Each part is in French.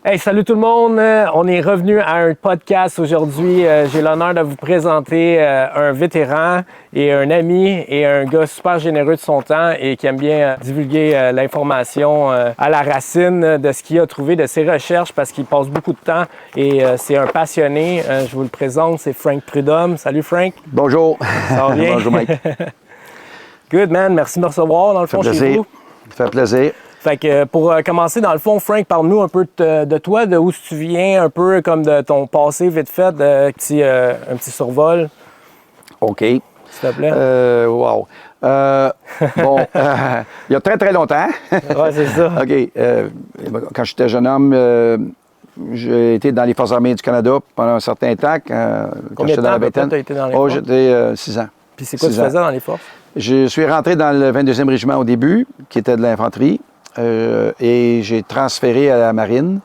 Hey, salut tout le monde! On est revenu à un podcast aujourd'hui. J'ai l'honneur de vous présenter un vétéran et un ami et un gars super généreux de son temps et qui aime bien divulguer l'information à la racine de ce qu'il a trouvé, de ses recherches, parce qu'il passe beaucoup de temps et c'est un passionné. Je vous le présente, c'est Frank Prudhomme. Salut Frank! Bonjour! Ça va bien? Bonjour Mike! Good man, merci de me recevoir dans le fond chez vous. Ça fait plaisir. Fait que pour commencer, dans le fond, Frank, parle-nous un peu de toi, de où tu viens, un peu comme de ton passé vite fait, un petit survol. OK. S'il te plaît. Wow. Bon, il y a très, très longtemps. Ouais, c'est ça. OK. Quand j'étais jeune homme, j'ai été dans les Forces armées du Canada pendant un certain temps. Combien de temps à peu près tu as été dans les forces? J'étais 6 ans. Puis c'est quoi tu faisais dans les forces? Je suis rentré dans le 22e régiment au début, qui était de l'infanterie. Et j'ai transféré à la marine.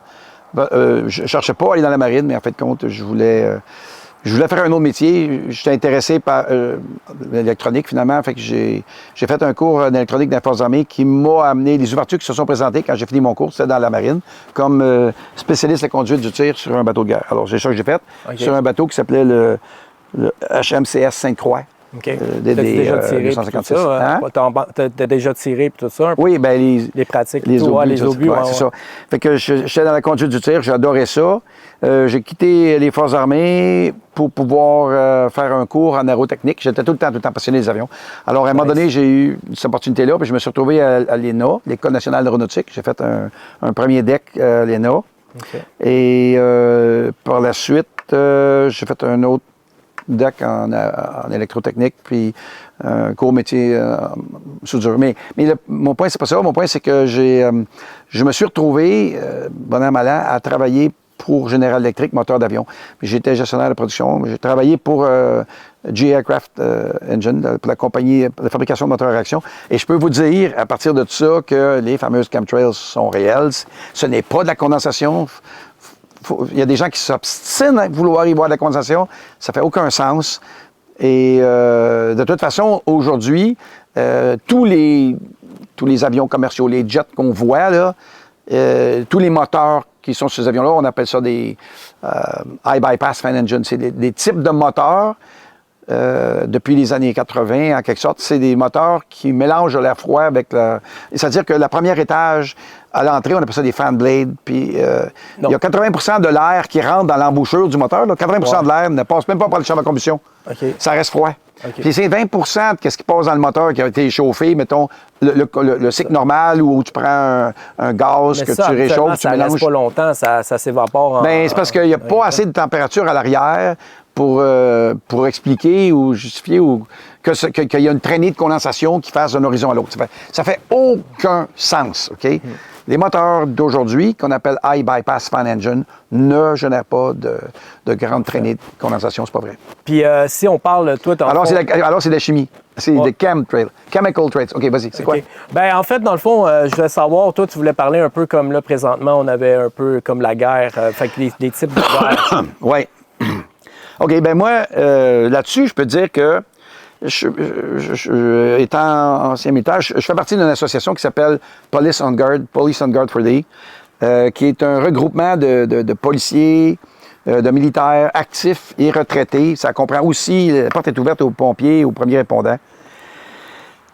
Je ne cherchais pas à aller dans la marine, mais en fait de compte, je voulais faire un autre métier. J'étais intéressé par l'électronique finalement. Fait que j'ai fait un cours d'électronique dans les Forces armées qui m'a amené les ouvertures qui se sont présentées quand j'ai fini mon cours, c'était dans la marine, comme spécialiste de conduite du tir sur un bateau de guerre. Alors c'est ça que j'ai fait, sur un bateau qui s'appelait le HMCS Sainte-Croix. OK. T'as déjà tiré 256. tout ça? T'as déjà tiré tout ça? Oui, bien les pratiques, les obus, les obus, c'est ça. Fait que j'étais dans la conduite du tir, j'adorais ça. J'ai quitté les Forces armées pour pouvoir faire un cours en aérotechnique. J'étais tout le temps passionné des avions. Alors, à un moment donné, j'ai eu cette opportunité-là, puis je me suis retrouvé à l'ENA, l'École nationale d'aéronautique. J'ai fait un premier deck à l'ENA. Okay. Et par la suite, j'ai fait un autre deck en électrotechnique, puis un court métier soudure. Mais mon point, c'est pas ça. Mon point, c'est que je me suis retrouvé, bon an, mal an, à travailler pour General Electric, moteur d'avion. J'étais gestionnaire de production. J'ai travaillé pour GE Aircraft Engine, pour la compagnie de fabrication de moteurs à réaction. Et je peux vous dire, à partir de tout ça, que les fameuses chemtrails sont réelles. Ce n'est pas de la condensation. Il y a des gens qui s'obstinent à vouloir y voir de la condensation. Ça fait aucun sens. Et de toute façon, aujourd'hui, tous les avions commerciaux, les jets qu'on voit, là, tous les moteurs qui sont sur ces avions-là, on appelle ça des high bypass fan engines. C'est des types de moteurs depuis les années 80, en quelque sorte. C'est des moteurs qui mélangent l'air froid avec c'est-à-dire que la première étage, à l'entrée, on appelle ça des fan blades. Puis il y a 80 de l'air qui rentre dans l'embouchure du moteur. Là. 80 de l'air ne passe même pas par le champ de combustion. Okay. Ça reste froid. Okay. Puis c'est 20 de ce qui passe dans le moteur qui a été chauffé, mettons, le cycle normal où tu prends un gaz que tu réchauffes, tu mélanges. Ça reste pas longtemps, ça s'évapore. Bien, c'est parce qu'il n'y a pas assez de température à l'arrière pour expliquer ou justifier qu'il y a une traînée de condensation qui fasse d'un horizon à l'autre. Ça fait aucun sens, OK? Les moteurs d'aujourd'hui, qu'on appelle High Bypass Fan Engine, ne génèrent pas de grande traînée de condensation, c'est pas vrai. Puis si on parle, toi... Alors, c'est de la chimie. C'est des chemtrails. Chemical traits. OK, vas-y, c'est quoi? Bien, en fait, dans le fond, je voulais savoir, toi, tu voulais parler un peu comme là, présentement, on avait un peu comme la guerre, fait que des types de guerre. Oui. OK, bien moi, là-dessus, je peux te dire que étant ancien militaire, je fais partie d'une association qui s'appelle Police on Guard for Thee, qui est un regroupement de policiers, de militaires actifs et retraités. Ça comprend aussi, la porte est ouverte aux pompiers, aux premiers répondants.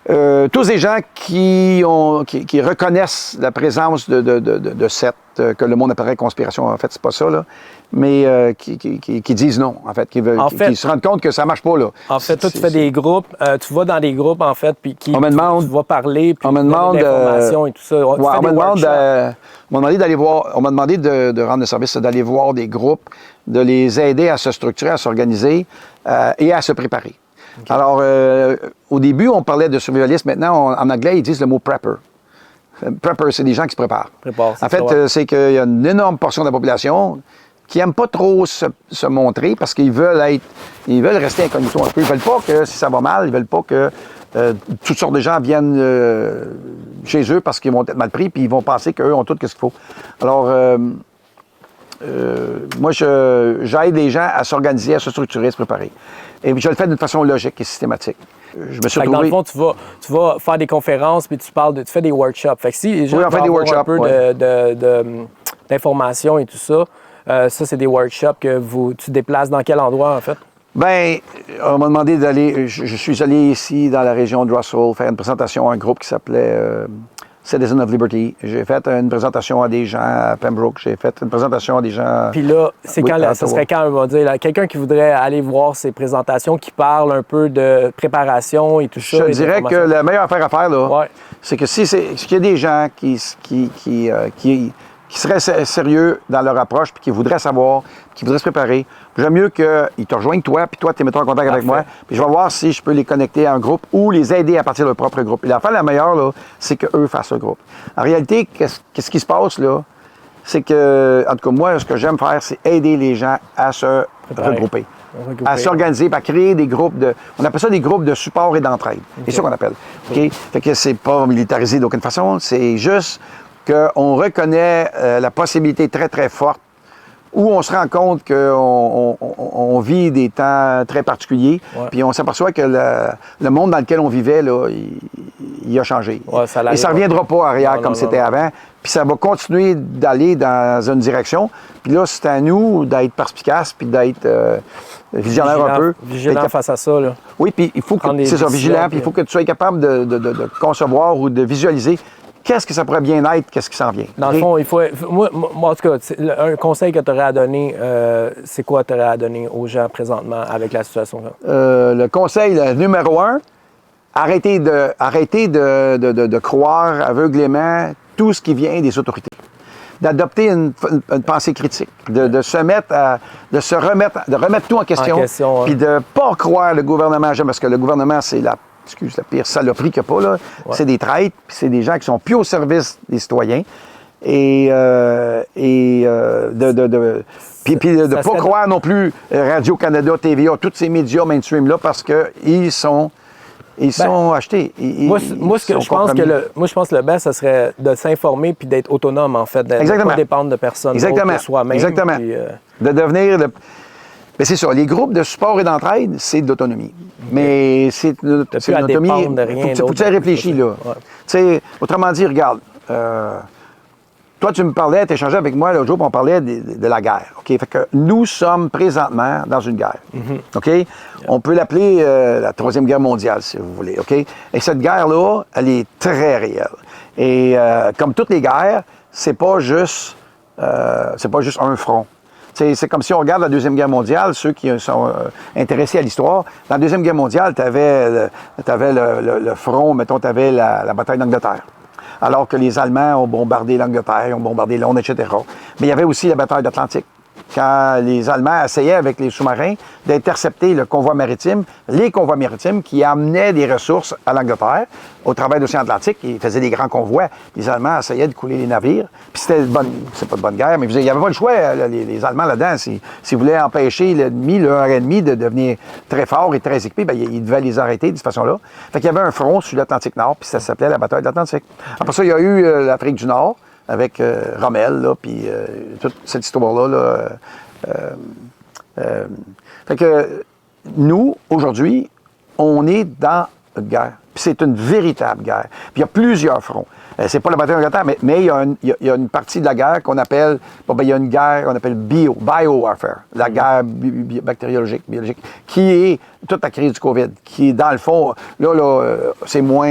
Tous des gens qui reconnaissent la présence de cette, que le monde appellerait conspiration. En fait, c'est pas ça, là. Mais qui disent non, en fait, qui se rendent compte que ça marche pas, là. En fait, toi, tu fais des groupes, tu vas dans des groupes, en fait, puis tu vas parler, puis on me demande l'information et tout ça. Ouais, on m'a demandé de rendre le service, d'aller voir des groupes, de les aider à se structurer, à s'organiser et à se préparer. Okay. Alors, au début, on parlait de survivalisme. Maintenant, en anglais, ils disent le mot prepper. Prepper, c'est des gens qui se préparent. En fait, c'est qu'il y a une énorme portion de la population qui n'aiment pas trop se montrer parce qu'ils veulent rester incognito un peu. Ils veulent pas que si ça va mal, ils veulent pas que toutes sortes de gens viennent chez eux parce qu'ils vont être mal pris puis ils vont penser qu'eux ont tout ce qu'il faut. Alors, moi, j'aide les gens à s'organiser, à se structurer, à se préparer. Et je le fais d'une façon logique et systématique. je me suis Fait que dans le retrouvé... fond, tu vas faire des conférences puis tu fais des workshops. Fait que si les gens Oui, on fait veulent des avoir workshops, un peu d'informations et tout ça, ça, c'est des workshops que tu te déplaces dans quel endroit, en fait? Ben, on m'a demandé d'aller... Je suis allé ici, dans la région de Russell, faire une présentation à un groupe qui s'appelait Citizen of Liberty. J'ai fait une présentation à des gens à Pembroke. J'ai fait une présentation à des gens... Puis là, c'est Oui, quand, à ça Ottawa. serait quand, on va dire, là, quelqu'un qui voudrait aller voir ces présentations, qui parle un peu de préparation et tout ça. Je te et dirais que d'information. la meilleure affaire à faire, là, Ouais. c'est que s'il y a des gens qui seraient sérieux dans leur approche puis qui voudraient savoir, qui voudraient se préparer, j'aime mieux qu'ils te rejoignent toi, puis toi, tu les mettras en contact avec moi, puis je vais voir si je peux les connecter à un groupe ou les aider à partir de leur propre groupe. Et l'affaire la meilleure, là, c'est qu'eux fassent le groupe. En réalité, qu'est-ce qui se passe, là? C'est que, en tout cas, moi, ce que j'aime faire, c'est aider les gens à se regrouper. À s'organiser, à créer des groupes on appelle ça des groupes de support et d'entraide. C'est ça qu'on appelle. OK? Fait que c'est pas militarisé d'aucune façon, c'est juste qu'on reconnaît la possibilité très, très forte où on se rend compte qu'on vit des temps très particuliers, puis on s'aperçoit que le monde dans lequel on vivait, là, il a changé. Ouais, Et ça ne reviendra pas arrière comme c'était avant, puis ça va continuer d'aller dans une direction. Puis là, c'est à nous d'être perspicaces, puis d'être vigilant un peu. Vigilant face à ça, là. Oui, puis il faut que c'est ça, vigilant, puis il faut que tu sois capable de concevoir ou de visualiser qu'est-ce que ça pourrait bien être, qu'est-ce qui s'en vient. Dans le fond, il faut. Moi, en tout cas, un conseil que tu aurais à donner, c'est quoi tu aurais à donner aux gens présentement avec la situation là? Le conseil numéro 1, arrêtez de croire aveuglément tout ce qui vient des autorités. D'adopter une pensée critique, de remettre tout en question, puis de ne pas croire le gouvernement, parce que le gouvernement, c'est la pire saloperie qu'il n'y a pas, là. Ouais. C'est des traîtres, puis c'est des gens qui sont plus au service des citoyens. Puis de ne pas croire non plus Radio-Canada, TVA, tous ces médias mainstream-là, parce qu'ils sont achetés. Moi, je pense que le best, ce serait de s'informer puis d'être autonome, en fait, de ne pas dépendre de personne d'autre que soi-même. Exactement. Puis, de devenir... Mais c'est ça, les groupes de support et d'entraide, c'est de l'autonomie. Mais c'est une autonomie... Il faut que tu aies réfléchi, là. Ouais. Autrement dit, regarde, toi, tu me parlais, tu échangeais avec moi l'autre jour, on parlait de la guerre. OK? Fait que nous sommes présentement dans une guerre. OK? Yeah. On peut l'appeler la Troisième Guerre mondiale, si vous voulez. OK? Et cette guerre-là, elle est très réelle. Et comme toutes les guerres, c'est pas juste un front. C'est comme si on regarde la Deuxième Guerre mondiale, ceux qui sont intéressés à l'histoire. Dans la Deuxième Guerre mondiale, tu avais le front, mettons, tu avais la bataille d'Angleterre. Alors que les Allemands ont bombardé l'Angleterre, ont bombardé Londres, etc. Mais il y avait aussi la bataille d'Atlantique. Quand les Allemands essayaient avec les sous-marins d'intercepter les convois maritimes qui amenaient des ressources à l'Angleterre au travers de l'océan Atlantique. Ils faisaient des grands convois. Les Allemands essayaient de couler les navires. Puis c'est pas de bonne guerre, mais il n'y avait pas le choix, les Allemands là-dedans. S'ils voulaient empêcher l'ennemi, leur ennemi, de devenir très fort et très équipé, bien, ils devaient les arrêter de cette façon-là. Fait qu'il y avait un front sur l'Atlantique Nord, puis ça s'appelait la bataille de l'Atlantique. Après ça, il y a eu l'Afrique du Nord, avec Rommel, là, puis toute cette histoire-là. Fait que nous, aujourd'hui, on est dans une guerre. Puis c'est une véritable guerre. Puis il y a plusieurs fronts. C'est pas la bataille d'Angleterre, mais il y a une partie de la guerre qu'on appelle... il y a une guerre qu'on appelle bio-warfare, la guerre bactériologique, biologique, qui est toute la crise du COVID, qui est dans le fond... Là, c'est moins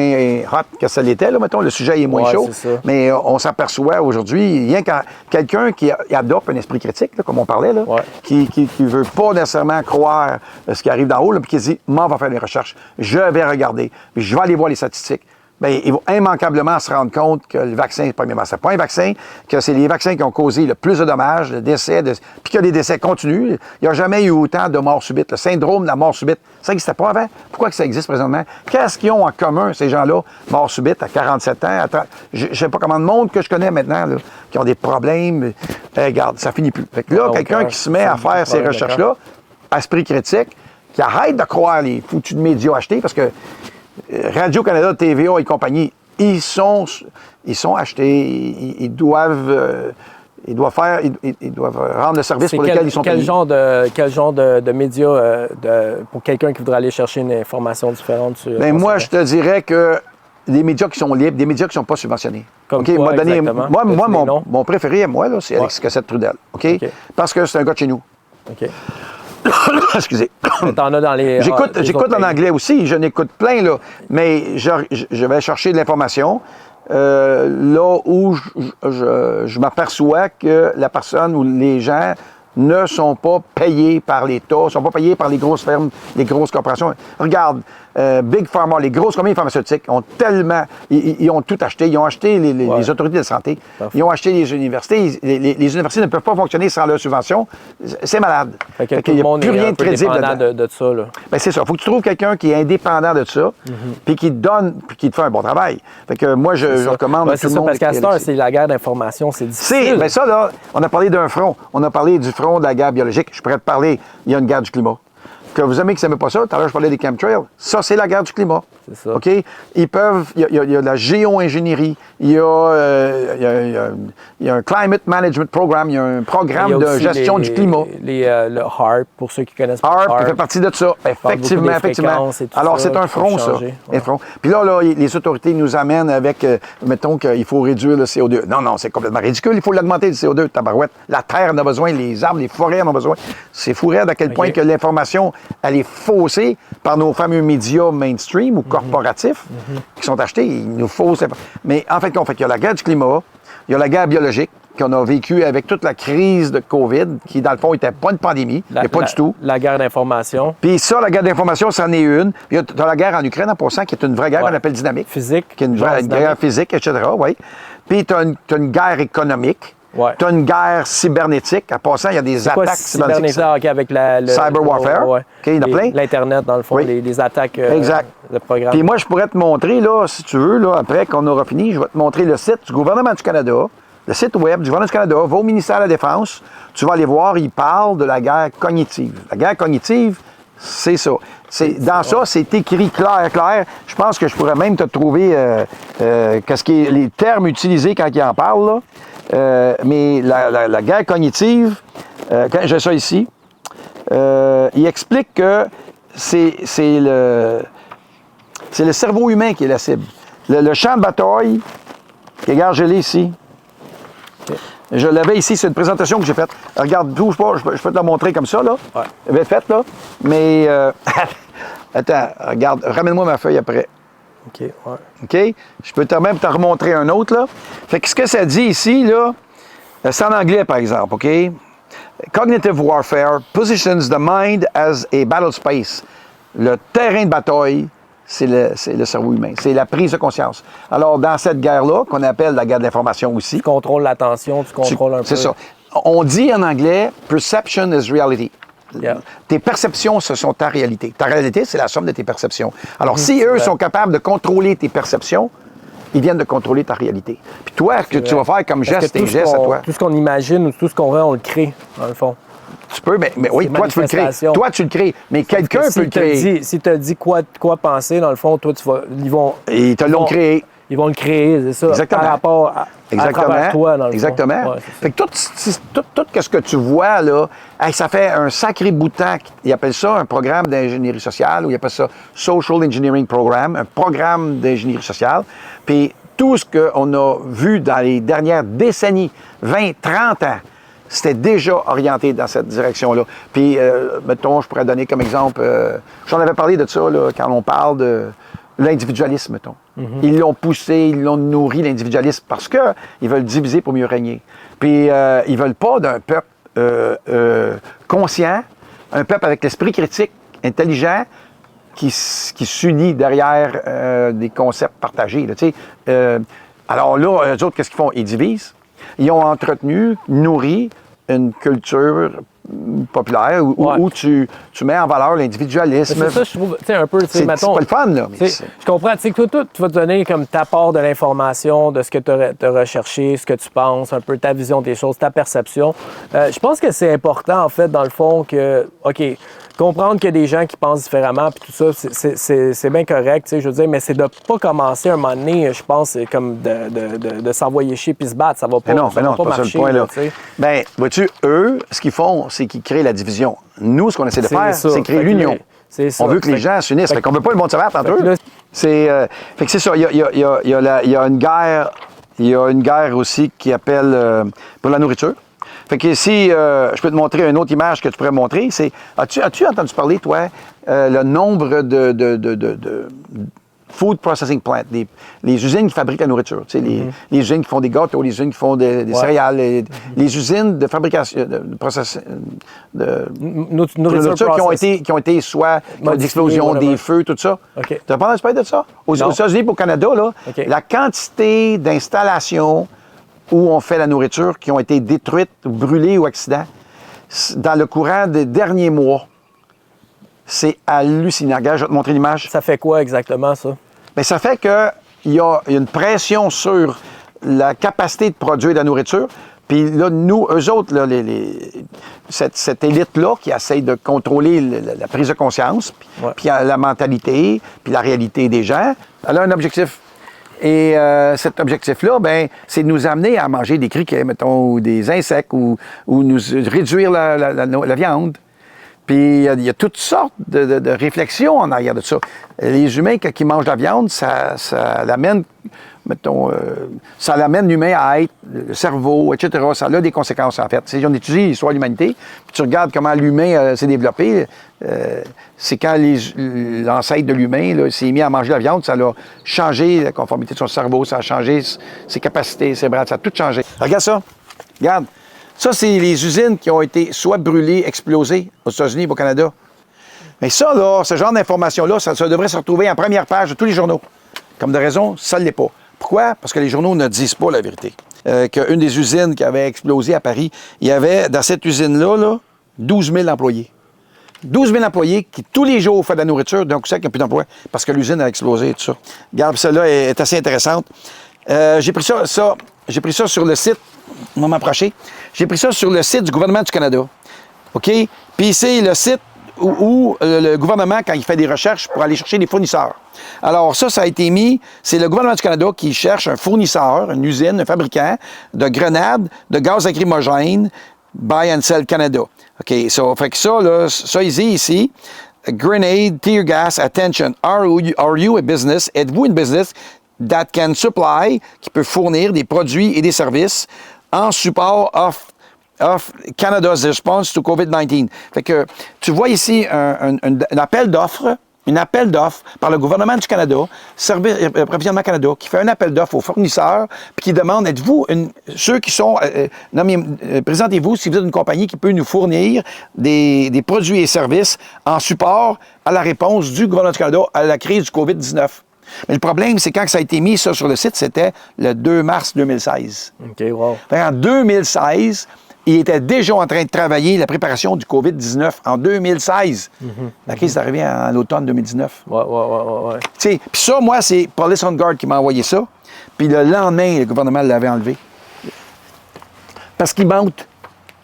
hot que ça l'était, là, mettons, le sujet est moins chaud, mais on s'aperçoit aujourd'hui, rien qu'à quelqu'un qui adopte un esprit critique, là, comme on parlait, là, qui veut pas nécessairement croire ce qui arrive d'en haut, là, puis qui dit « M'en va faire des recherches, je vais regarder, je vais aller voir les statistiques ». Bien, il va immanquablement se rendre compte que le vaccin, premièrement, c'est pas un vaccin, que c'est les vaccins qui ont causé le plus de dommages, de décès, puis qu'il y a des décès continus. Il n'y a jamais eu autant de morts subites. Le syndrome de la mort subite, ça n'existait pas avant. Pourquoi que ça existe présentement? Qu'est-ce qu'ils ont en commun, ces gens-là, mort subite à 47 ans? Je ne sais pas comment de monde que je connais maintenant, là, qui ont des problèmes. Regarde, ça finit plus. Fait que là, quelqu'un qui se met à faire ces recherches-là, esprit critique, qui arrête de croire les foutus de médias achetés, parce que Radio-Canada, TVA et compagnie, ils sont achetés, ils doivent ils doivent rendre le service pour lequel ils sont quel payés. genre de médias pour quelqu'un qui voudrait aller chercher une information différente sur... Ben, moi, je te dirais que des médias qui sont libres, des médias qui ne sont pas subventionnés. Comme OK, quoi, donné, exactement? moi Des noms? mon préféré, moi, là, c'est Alex Cossette-Trudel. OK? Parce que c'est un gars de chez nous. OK. Excusez. Mais t'en as dans les... J'écoute en anglais aussi, je n'écoute plein, là. Mais je vais chercher de l'information là où je m'aperçois que la personne ou les gens ne sont pas payés par l'État, ne sont pas payés par les grosses fermes, les grosses corporations. Regarde, Big Pharma, les grosses compagnies pharmaceutiques ont tellement... Ils ont tout acheté. Ils ont acheté les autorités de santé. Parfait. Ils ont acheté les universités. Les universités ne peuvent pas fonctionner sans leurs subventions. C'est malade. Fait que tout le monde est un peu dépendant de ça. Ben, c'est ça. Il faut que tu trouves quelqu'un qui est indépendant de ça, puis qui te donne, puis qui te fait un bon travail. Fait que moi, je recommande à tout le monde... Parce qu'à cette heure, c'est la guerre d'information, c'est difficile. Ben ça, là, on a parlé d'un front. On a parlé du front de la guerre biologique. Je pourrais te parler, il y a une guerre du climat. Que vous aimez que ça n'aime pas ça, tout à l'heure, je parlais des chemtrails. Ça, c'est la guerre du climat. C'est ça. OK? Ils peuvent... Il y a de la géo-ingénierie. Il y a un Climate Management Program. Il y a un programme de gestion du climat. Le HARP, pour ceux qui connaissent pas. HARP fait partie de ça. Effectivement. Alors, c'est un front, ça. Un front. Puis là, les autorités nous amènent avec, mettons qu'il faut réduire le CO2. Non, c'est complètement ridicule. Il faut l'augmenter, le CO2, tabarouette. La terre en a besoin, les arbres, les forêts en ont besoin. C'est fou raide à quel point que l'information, elle est faussée par nos fameux médias mainstream ou corporatifs qui sont achetés. Ils nous faussent. Mais en fait, il y a la guerre du climat, il y a la guerre biologique qu'on a vécue avec toute la crise de COVID, qui, dans le fond, n'était pas une pandémie, mais pas du tout. La guerre d'information. Puis ça, la guerre d'information, c'en est une. Puis tu as la guerre en Ukraine, en passant, qui est une vraie guerre qu'on appelle dynamique. Physique. Qui est une vraie guerre physique, etc., oui. Puis tu as une guerre économique. Ouais. Tu as une guerre cybernétique. En passant, il y a des attaques cybernétiques. Avec le cyber warfare. OK, il y en a plein. L'Internet, dans le fond, les attaques de programme. Puis moi, je pourrais te montrer, là, si tu veux, là, après qu'on aura fini, je vais te montrer le site du gouvernement du Canada, le site web du gouvernement du Canada. Va au ministère de la Défense. Tu vas aller voir, il parle de la guerre cognitive. La guerre cognitive, c'est ça. Dans ça, c'est écrit clair. Je pense que je pourrais même te trouver qu'est-ce qui est les termes utilisés quand il en parle, là. Mais la guerre cognitive, quand j'ai ça ici, il explique que c'est le cerveau humain qui est la cible. Le champ de bataille, regarde, je l'ai ici. Je l'avais ici, c'est une présentation que j'ai faite. Regarde, bouge pas, je peux te la montrer comme ça, là. Ouais. Vite faite, là. Mais, attends, regarde, ramène-moi ma feuille après. OK, ouais. OK? Je peux même te remontrer un autre, là. Fait que ce que ça dit ici, là, c'est en anglais, par exemple, OK? Cognitive warfare positions the mind as a battle space. Le terrain de bataille, c'est le cerveau humain. C'est la prise de conscience. Alors, dans cette guerre-là, qu'on appelle la guerre de l'information aussi... Tu contrôles l'attention, tu contrôles un peu... C'est ça. On dit en anglais « perception is reality ». Yeah. Tes perceptions, ce sont ta réalité. Ta réalité, c'est la somme de tes perceptions. Alors, si eux sont capables de contrôler tes perceptions, ils viennent de contrôler ta réalité. Puis toi, ce que tu vas faire comme geste, tes gestes à toi. Tout ce qu'on imagine ou tout ce qu'on voit, on le crée, dans le fond. Tu peux, mais oui, toi, tu peux le créer. Toi, tu le crées. Mais quelqu'un peut le créer. Si tu as dit quoi penser, dans le fond, toi, tu vas. Ils te l'ont créé. Ils vont le créer, c'est ça. Exactement. Par rapport à travers toi, dans le fond. Exactement. Ouais, fait que tout ce que tu vois, là, ça fait un sacré bout de temps. Ils appellent ça un programme d'ingénierie sociale, ou ils appellent ça Social Engineering Program, un programme d'ingénierie sociale. Puis tout ce qu'on a vu dans les dernières décennies, 20, 30 ans, c'était déjà orienté dans cette direction-là. Puis, mettons, je pourrais donner comme exemple, j'en avais parlé de ça, là, quand on parle de l'individualisme, mettons. Ils l'ont poussé, ils l'ont nourri, l'individualisme, parce qu'ils veulent diviser pour mieux régner. Puis, ils veulent pas d'un peuple conscient, un peuple avec l'esprit critique, intelligent, qui s'unit derrière des concepts partagés. Là, alors là, eux autres, qu'est-ce qu'ils font? Ils divisent. Ils ont entretenu, nourri une culture populaire où tu mets en valeur l'individualisme. C'est ça, je trouve, tu sais, un peu, tu sais, mettons... C'est pas le fun, là. Mais je comprends, tu sais, que toi, tu vas te donner comme ta part de l'information, de ce que tu as recherché, ce que tu penses, un peu ta vision des choses, ta perception. Je pense que c'est important, en fait, dans le fond, que, OK, comprendre qu'il y a des gens qui pensent différemment, puis tout ça, c'est bien correct, tu sais, je veux dire, mais c'est de pas commencer un moment donné, je pense, comme de s'envoyer chier puis se battre. Ça va pas, non, ça va pas c'est marcher. le point, là. Là, ben, vois-tu, eux, ce qu'ils font, c'est qu'ils créent la division. Nous, ce qu'on essaie de faire, c'est créer l'union. On veut que les gens s'unissent. Fait qu'on veut pas le monde se battre entre eux. Fait que c'est ça. Il y a une guerre. Il y a une guerre aussi qui appelle pour la nourriture. Fait que si je peux te montrer une autre image que tu pourrais montrer, c'est as-tu entendu parler, toi, le nombre de food processing plants, les usines qui fabriquent la nourriture, tu sais, les usines qui font des gâteaux, les usines qui font des céréales, les usines de fabrication, de nourriture qui ont été soit d'explosion, des feux, tout ça. Okay. Tu as pas entendu parler de ça? Aux États-Unis et au Canada, là, la quantité d'installations où on fait la nourriture qui ont été détruites, brûlées ou accidents, dans le courant des derniers mois, c'est hallucinant. Regarde, je vais te montrer l'image. Ça fait quoi exactement, ça? Bien, ça fait qu'il y a une pression sur la capacité de produire de la nourriture. Puis là, nous, eux autres, là, cette élite-là qui essaye de contrôler la prise de conscience, puis la mentalité, puis la réalité des gens, elle a un objectif. Et cet objectif-là, ben, c'est de nous amener à manger des criquets, mettons, ou des insectes, ou nous réduire la viande. Puis il y a toutes sortes de réflexions en arrière de ça. Les humains, quand ils mangent de la viande, ça l'amène, mettons, ça l'amène l'humain à être, le cerveau, etc. Ça a des conséquences, en fait. Si on étudie l'histoire de l'humanité, puis tu regardes comment l'humain s'est développé, c'est quand l'ancêtre de l'humain s'est mis à manger de la viande, ça a changé la conformité de son cerveau, ça a changé ses capacités cérébrales, ça a tout changé. Regarde ça. Regarde. Ça, c'est les usines qui ont été soit brûlées, explosées aux États-Unis et au Canada. Mais ça, là, ce genre d'informations-là, ça devrait se retrouver en première page de tous les journaux. Comme de raison, ça ne l'est pas. Pourquoi? Parce que les journaux ne disent pas la vérité. Qu'une des usines qui avait explosé à Paris, il y avait, dans cette usine-là, 12 000 employés. 12 000 employés qui, tous les jours, font de la nourriture, d'un coup sec, il n'y a plus d'emploi, parce que l'usine a explosé et tout ça. Regarde, celle-là est assez intéressante. J'ai pris ça sur le site, on va m'approcher. J'ai pris ça sur le site du gouvernement du Canada. OK? Puis c'est le site où le gouvernement, quand il fait des recherches pour aller chercher des fournisseurs. Alors ça a été mis, c'est le gouvernement du Canada qui cherche un fournisseur, une usine, un fabricant de grenades, de gaz lacrymogène, Buy and Sell Canada. OK? Fait que ça ici, grenade, tear gas, attention. Are you a business? Êtes-vous une business that can supply, qui peut fournir des produits et des services en support of Canada's response to COVID-19. Fait que tu vois ici un appel d'offres, par le gouvernement du Canada, Approvisionnement Canada, qui fait un appel d'offres aux fournisseurs, puis qui demande, êtes-vous ceux qui sont, présentez-vous si vous êtes une compagnie qui peut nous fournir des produits et services en support à la réponse du gouvernement du Canada à la crise du COVID-19. Mais le problème, c'est quand ça a été mis ça sur le site, c'était le 2 mars 2016. OK, wow. En 2016, il était déjà en train de travailler la préparation du COVID-19 en 2016. La crise est arrivée en automne 2019. Ouais. Puis ça, moi, c'est Police on Guard qui m'a envoyé ça. Puis le lendemain, le gouvernement l'avait enlevé. Parce qu'ils mentent.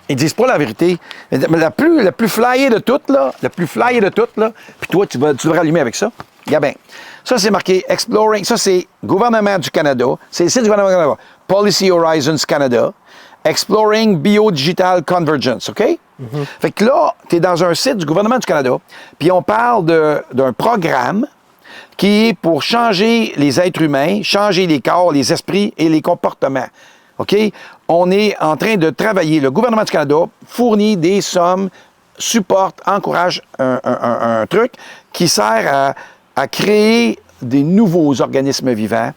Ils disent pas la vérité. Mais la plus flyée de toutes, là, puis toi, tu devrais allumer avec ça. Regarde bien. Ça, c'est marqué Exploring. Ça, c'est gouvernement du Canada. C'est le site du gouvernement du Canada. Policy Horizons Canada. Exploring Biodigital Convergence, OK? Fait que là, tu es dans un site du gouvernement du Canada, puis on parle d'un programme qui est pour changer les êtres humains, changer les corps, les esprits et les comportements. OK? On est en train de travailler. Le gouvernement du Canada fournit des sommes, supporte, encourage un truc qui sert à créer des nouveaux organismes vivants,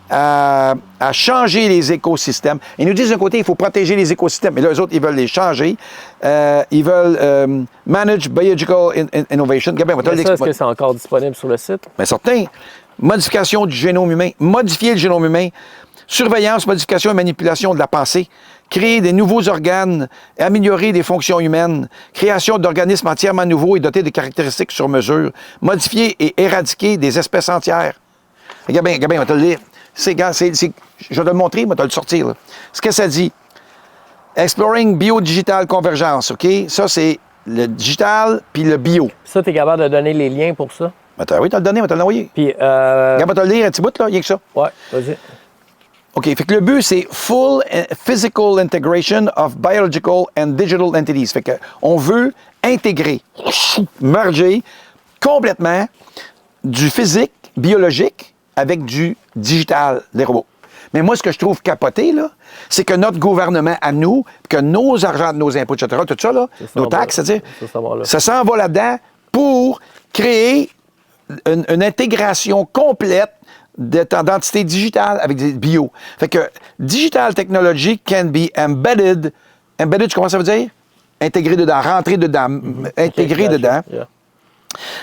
à changer les écosystèmes. Ils nous disent d'un côté, il faut protéger les écosystèmes, mais là, eux autres, ils veulent les changer. Ils veulent manage biological innovation. Est-ce que c'est encore disponible sur le site? Bien, certain. Modification du génome humain. Modifier le génome humain. Surveillance, modification et manipulation de la pensée. créer des nouveaux organes, améliorer des fonctions humaines, création d'organismes entièrement nouveaux et dotés de caractéristiques sur mesure, modifier et éradiquer des espèces entières. Regarde bien, on va te le lire. Je vais te le montrer, je vais te le sortir. Là. Ce que ça dit, Exploring Biodigital Convergence, OK? Ça, c'est le digital puis le bio. Ça, tu es capable de donner les liens pour ça? Oui, tu as le donné, on va te l'envoyer. Puis, Regarde, on va te le lire un petit bout, là, rien que ça. Ouais, vas-y. OK, fait que le but, c'est Full Physical Integration of Biological and Digital Entities. Fait que on veut intégrer, merger complètement du physique, biologique, avec du digital, des robots. Mais moi, ce que je trouve capoté, là, c'est que notre gouvernement à nous, que nos argents, nos impôts, etc., tout ça, là, nos taxes, c'est-à-dire, ça s'en va là-dedans pour créer une intégration complète d'entités digitales avec des bio. Fait que digital technology can be embedded. Embedded, tu comprends ce que ça veut dire? Intégré dedans, rentrer dedans, intégré dedans. Yeah.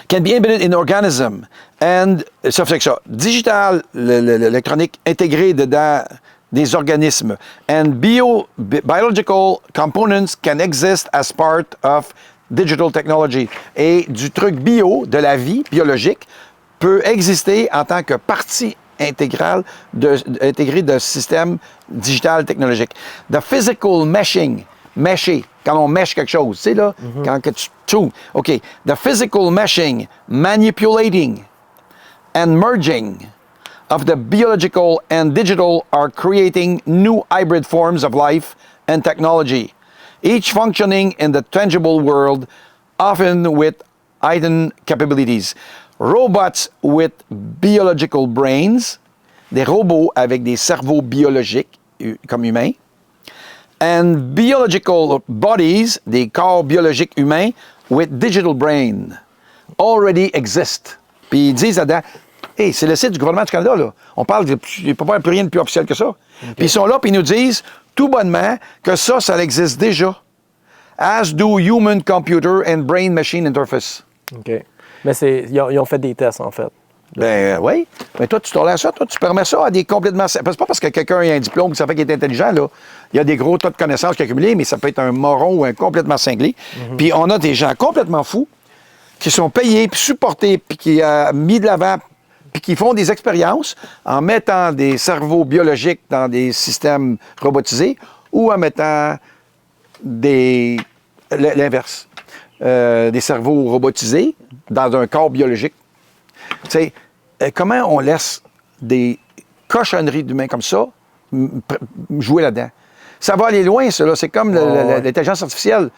Can be embedded in organism. And, ça fait que ça. Digital, l'électronique, intégré dedans des organismes. And biological components can exist as part of digital technology. Et du truc bio, de la vie biologique, peut exister en tant que partie intégrale intégrée de système digital technologique. The physical meshing, mesher, quand on mesh quelque chose, tu sais là, quand que tu OK. The physical meshing, manipulating and merging of the biological and digital are creating new hybrid forms of life and technology, each functioning in the tangible world, often with heightened capabilities. Robots with biological brains, des robots avec des cerveaux biologiques comme humains, and biological bodies, des corps biologiques humains with digital brain, already exist. Puis ils disent là-dedans, hey, c'est le site du gouvernement du Canada, là. On parle, il ne peut pas plus rien de plus officiel que ça. Okay. Puis ils sont là, puis ils nous disent tout bonnement que ça existe déjà. As do human computer and brain machine interface. OK. Mais ils ont fait des tests, en fait. Ben oui. Mais toi, tu tolères ça, toi, tu permets ça à des complètement... C'est pas parce que quelqu'un a un diplôme que ça fait qu'il est intelligent, là. Il y a des gros tas de connaissances accumulées, mais ça peut être un moron ou un complètement cinglé. Puis on a des gens complètement fous qui sont payés, puis supportés, puis qui ont mis de l'avant, puis qui font des expériences en mettant des cerveaux biologiques dans des systèmes robotisés ou en mettant l'inverse. Des cerveaux robotisés dans un corps biologique. Tu sais, comment on laisse des cochonneries d'humains comme ça jouer là-dedans? Ça va aller loin, ça, là. C'est comme l'intelligence artificielle.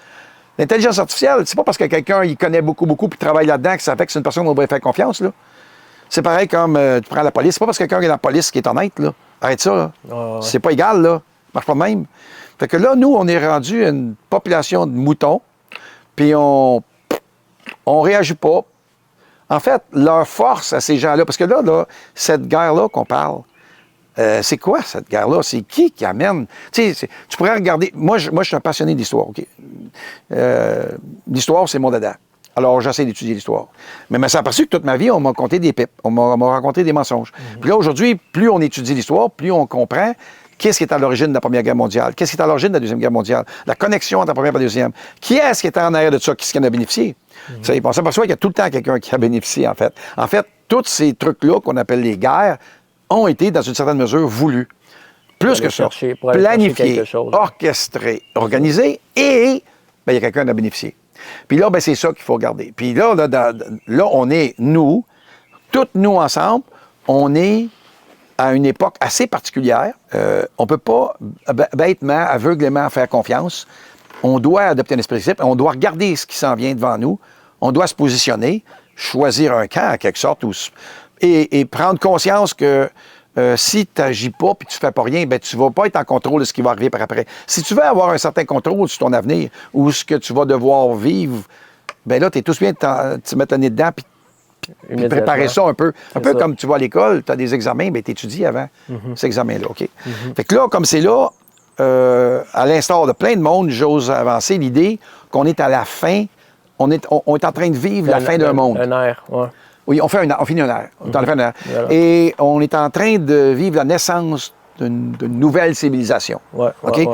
L'intelligence artificielle, c'est pas parce que quelqu'un il connaît beaucoup, puis travaille là-dedans que ça fait que c'est une personne qu'on devrait faire confiance, là. C'est pareil comme tu prends la police. C'est pas parce que quelqu'un est dans la police qui est honnête, là. Arrête ça, là. C'est pas égal, là. Ça marche pas de même. Fait que là, nous, on est rendu une population de moutons, puis on réagit pas. En fait, leur force à ces gens-là, parce que là cette guerre-là qu'on parle, c'est quoi cette guerre-là? C'est qui amène? Tu sais, tu pourrais regarder... Moi, je suis un passionné d'histoire, OK? L'histoire, c'est mon dada. Alors, j'essaie d'étudier l'histoire. Mais je me suis aperçu que toute ma vie, on m'a conté des pipes. On m'a raconté des mensonges. Puis là, aujourd'hui, plus on étudie l'histoire, plus on comprend qu'est-ce qui est à l'origine de la Première Guerre mondiale, qu'est-ce qui est à l'origine de la Deuxième Guerre mondiale, la connexion entre la Première et la Deuxième. Qui est-ce qui est en arrière de ça? Qui est-ce qui en a bénéficié? On s'aperçoit qu'il y a tout le temps quelqu'un qui a bénéficié, en fait. En fait, tous ces trucs-là qu'on appelle les guerres ont été, dans une certaine mesure, voulus. Plus que ça. Planifiés, orchestrés, organisés, et il y a quelqu'un qui a bénéficié. Puis là, c'est ça qu'il faut regarder. Puis là, on est, nous, toutes nous ensemble, on est à une époque assez particulière. On ne peut pas bêtement, aveuglément faire confiance. On doit adopter un esprit de principe, on doit regarder ce qui s'en vient devant nous, on doit se positionner, choisir un camp, en quelque sorte, et prendre conscience que si tu n'agis pas et tu ne fais pas rien, tu ne vas pas être en contrôle de ce qui va arriver par après. Si tu veux avoir un certain contrôle sur ton avenir ou ce que tu vas devoir vivre, là, tu es tous bien de te mettre le nez dedans puis préparer ça un peu. Un peu comme tu vas à l'école, tu as des examens, tu étudies avant ces examens-là, OK? Fait que là, comme c'est là, à l'instar de plein de monde, j'ose avancer l'idée qu'on est à la fin, on est en train de vivre la fin d'un monde. Un air, oui. Oui, on finit un air. On est en fin d'un air. Et on est en train de vivre la naissance d'une nouvelle civilisation. Ouais, OK? Ouais.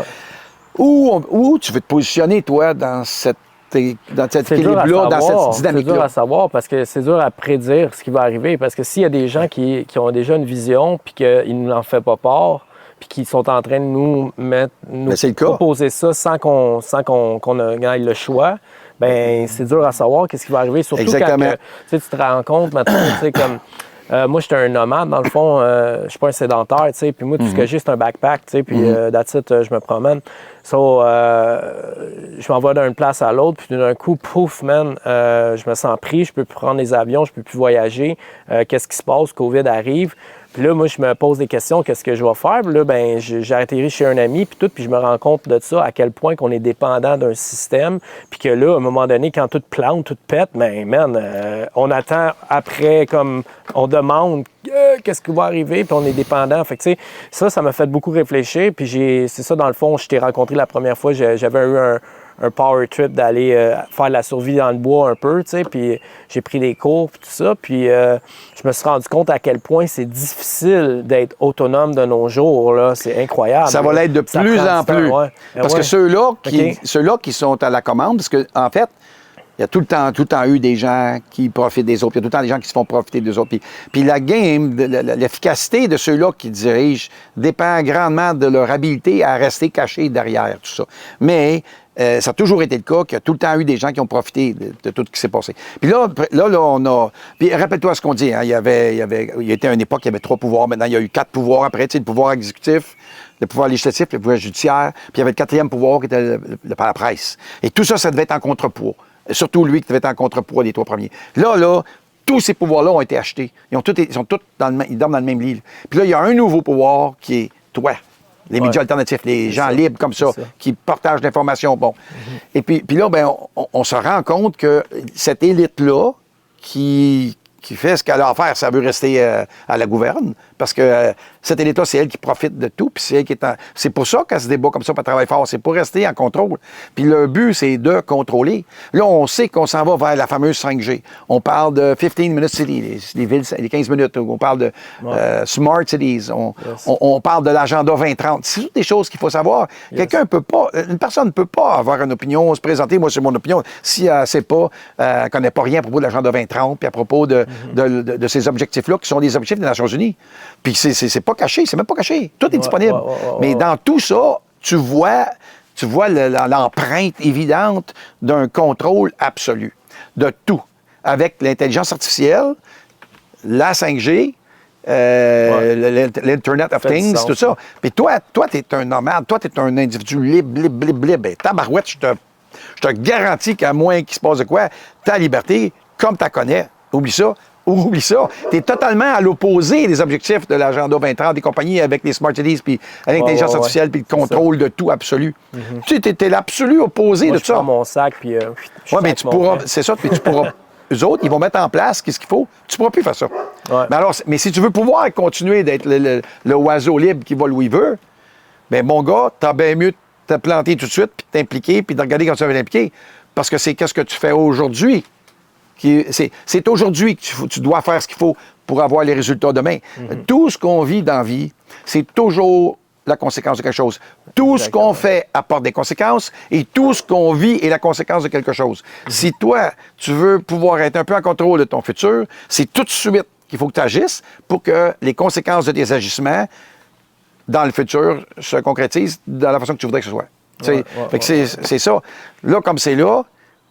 Où tu veux te positionner, toi, dans cet équilibre-là, dans cette dynamique-là? C'est dur à savoir parce que c'est dur à prédire ce qui va arriver. Parce que s'il y a des gens qui ont déjà une vision puis qu'ils ne nous en font pas part, puis qui sont en train de nous proposer ça sans qu'on ait le choix, ben c'est dur à savoir qu'est-ce qui va arriver. Surtout Exactement. quand tu te rends compte maintenant, comme... moi, j'étais un nomade, dans le fond. Je suis pas un sédentaire, tu sais. Puis moi, tout ce que j'ai, c'est un backpack, tu sais. Puis, that's it, je me promène. Je m'envoie d'une place à l'autre. Puis, d'un coup, pouf, man, je me sens pris. Je peux plus prendre les avions. Je peux plus voyager. Qu'est-ce qui se passe? COVID arrive. Puis là, moi, je me pose des questions. Qu'est-ce que je vais faire? Puis là, ben, j'ai atterri chez un ami, puis tout. Puis je me rends compte de ça, à quel point qu'on est dépendant d'un système. Puis que là, à un moment donné, quand tout plante, tout pète, ben, man, on attend après, comme, on demande qu'est-ce qui va arriver, puis on est dépendant. Fait que, tu sais, ça m'a fait beaucoup réfléchir. Puis c'est ça, dans le fond, je t'ai rencontré la première fois. J'avais eu un power trip d'aller faire la survie dans le bois un peu, tu sais, puis j'ai pris des cours, puis tout ça, puis je me suis rendu compte à quel point c'est difficile d'être autonome de nos jours, là, c'est incroyable. Ça va l'être de plus en plus. Ouais. Parce que ceux-là qui sont à la commande, parce que en fait, il y a tout le temps eu des gens qui profitent des autres. Il y a tout le temps des gens qui se font profiter des autres. Puis la game, l'efficacité de ceux-là qui dirigent dépend grandement de leur habileté à rester cachés derrière tout ça. Mais ça a toujours été le cas qu'il y a tout le temps eu des gens qui ont profité de tout ce qui s'est passé. Puis là, on a... Puis rappelle-toi ce qu'on dit, hein, il y était une époque, il y avait 3 pouvoirs. Maintenant, il y a eu 4 pouvoirs après, tu sais, le pouvoir exécutif, le pouvoir législatif, le pouvoir judiciaire, puis il y avait le 4e pouvoir qui était la presse. Et tout ça, ça devait être en contrepoids. Surtout lui qui devait être en contrepoids des 3 premiers. Là, tous ces pouvoirs-là ont été achetés. Ils sont tous ils dorment dans le même lit. Puis là, il y a un nouveau pouvoir qui est toi. Les médias alternatifs, les gens libres comme ça, qui partagent l'information. Bon. Et puis là, ben, on se rend compte que cette élite-là, qui fait ce qu'elle a à faire, ça veut rester à la gouverne, parce que cette élite-là, c'est elle qui profite de tout, puis c'est elle qui est c'est pour ça qu'elle se débat comme ça, puis elle travaille fort, c'est pour rester en contrôle. Puis le but, c'est de contrôler. Là, on sait qu'on s'en va vers la fameuse 5G. On parle de 15-minute city, les villes, les 15 minutes. On parle de smart cities. On parle de l'agenda 2030. C'est toutes des choses qu'il faut savoir. Une personne ne peut pas avoir une opinion, se présenter, moi, c'est mon opinion, si elle ne sait pas, elle ne connaît pas rien à propos de l'agenda 2030, puis à propos de ces objectifs-là, qui sont des objectifs des Nations Unies. Puis c'est pas caché, c'est même pas caché. Tout est disponible. Mais dans tout ça, tu vois l'empreinte évidente d'un contrôle absolu de tout. Avec l'intelligence artificielle, la 5G, l'Internet of Things, tout ça. Puis toi, tu es un nomade, toi, tu es un individu libre. Et tabarouette, je te garantis qu'à moins qu'il se passe de quoi, ta liberté, comme tu la connais, oublie ça. Tu es totalement à l'opposé des objectifs de l'agenda 2030 des compagnies avec les smart cities, puis avec l'intelligence artificielle, puis le contrôle de tout absolu. Tu es l'absolu opposé de ça. Je prends mon sac, puis mais tu pourras, c'est ça, puis tu pourras. Eux autres, ils vont mettre en place qu'est-ce qu'il faut. Tu ne pourras plus faire ça. Mais si tu veux pouvoir continuer d'être le oiseau libre qui vole où il veut, bien, mon gars, t'as bien mieux de te planter tout de suite, puis de t'impliquer, puis de regarder comment tu vas t'impliquer. Parce que c'est qu'est-ce que tu fais aujourd'hui. C'est aujourd'hui que tu dois faire ce qu'il faut pour avoir les résultats demain. Tout ce qu'on vit dans la vie, c'est toujours la conséquence de quelque chose. Tout ce qu'on fait apporte des conséquences et tout ce qu'on vit est la conséquence de quelque chose. Si toi, tu veux pouvoir être un peu en contrôle de ton futur, c'est tout de suite qu'il faut que tu agisses pour que les conséquences de tes agissements dans le futur se concrétisent de la façon que tu voudrais que ce soit. C'est ça. Là, comme c'est là,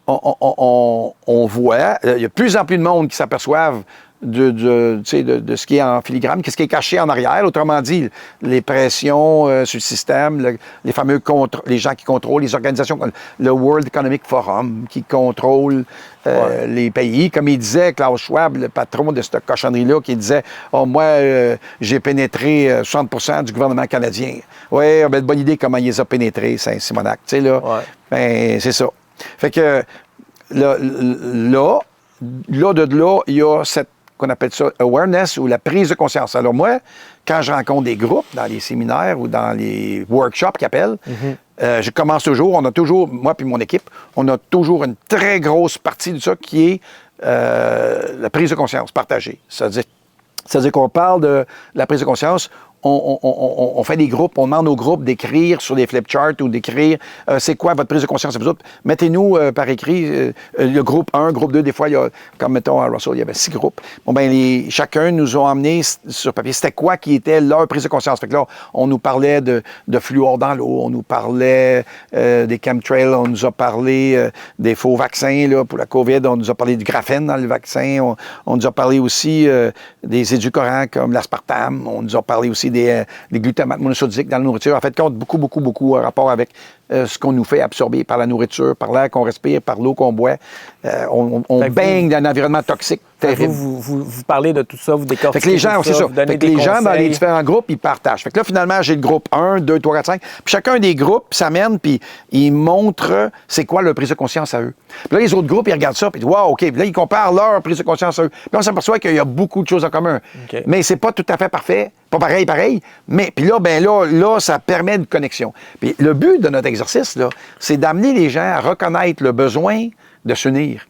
on voit, il y a de plus en plus de monde qui s'aperçoivent de ce qui est en filigrane, ce qui est caché en arrière. Autrement dit, les pressions sur le système, les fameux les gens qui contrôlent, les organisations, le World Economic Forum qui contrôle les pays. Comme il disait, Klaus Schwab, le patron de cette cochonnerie-là, qui disait « Oh, moi, j'ai pénétré 60% du gouvernement canadien. » Oui, ben, bonne idée comment il les a pénétrés, Saint-Simonac. Tu sais, là, ben, c'est ça. Fait que là, il y a cette qu'on appelle ça awareness ou la prise de conscience. Alors moi, quand je rencontre des groupes dans les séminaires ou dans les workshops qu'ils appellent, je commence toujours, moi puis mon équipe, on a toujours une très grosse partie de ça qui est la prise de conscience partagée. C'est-à-dire qu'on parle de la prise de conscience on fait des groupes, on demande aux groupes d'écrire sur des flipcharts ou d'écrire c'est quoi votre prise de conscience à vous autres. Mettez-nous par écrit le groupe 1, groupe 2, des fois, il y a, comme mettons à Russell, il y avait 6 groupes. Bon, ben chacun nous a emmené sur papier c'était quoi qui était leur prise de conscience. Fait que là, on nous parlait de fluor dans l'eau, on nous parlait des chemtrails, on nous a parlé des faux vaccins là, pour la COVID, on nous a parlé du graphène dans le vaccin, on nous a parlé aussi des édulcorants comme l'aspartame, on nous a parlé aussi des glutamates monosodiques dans la nourriture. En fait, compte beaucoup en rapport avec ce qu'on nous fait absorber par la nourriture, par l'air qu'on respire, par l'eau qu'on boit. On baigne dans un environnement toxique terrible. Vous parlez de tout ça, vous décortiquez fait que les gens, c'est ça. Fait que les gens, dans les différents groupes, ils partagent. Fait que là, finalement, j'ai le groupe 1, 2, 3, 4, 5. Puis chacun des groupes s'amène, puis ils montrent c'est quoi leur prise de conscience à eux. Puis là, les autres groupes, ils regardent ça, puis ils disent, wow, OK. Puis là, ils comparent leur prise de conscience à eux. Puis on s'aperçoit qu'il y a beaucoup de choses en commun. Okay. Mais c'est pas tout à fait parfait. Pas pareil. Mais puis là, là, ça permet une connexion. Puis le but de notre exercice, là, c'est d'amener les gens à reconnaître le besoin de s'unir,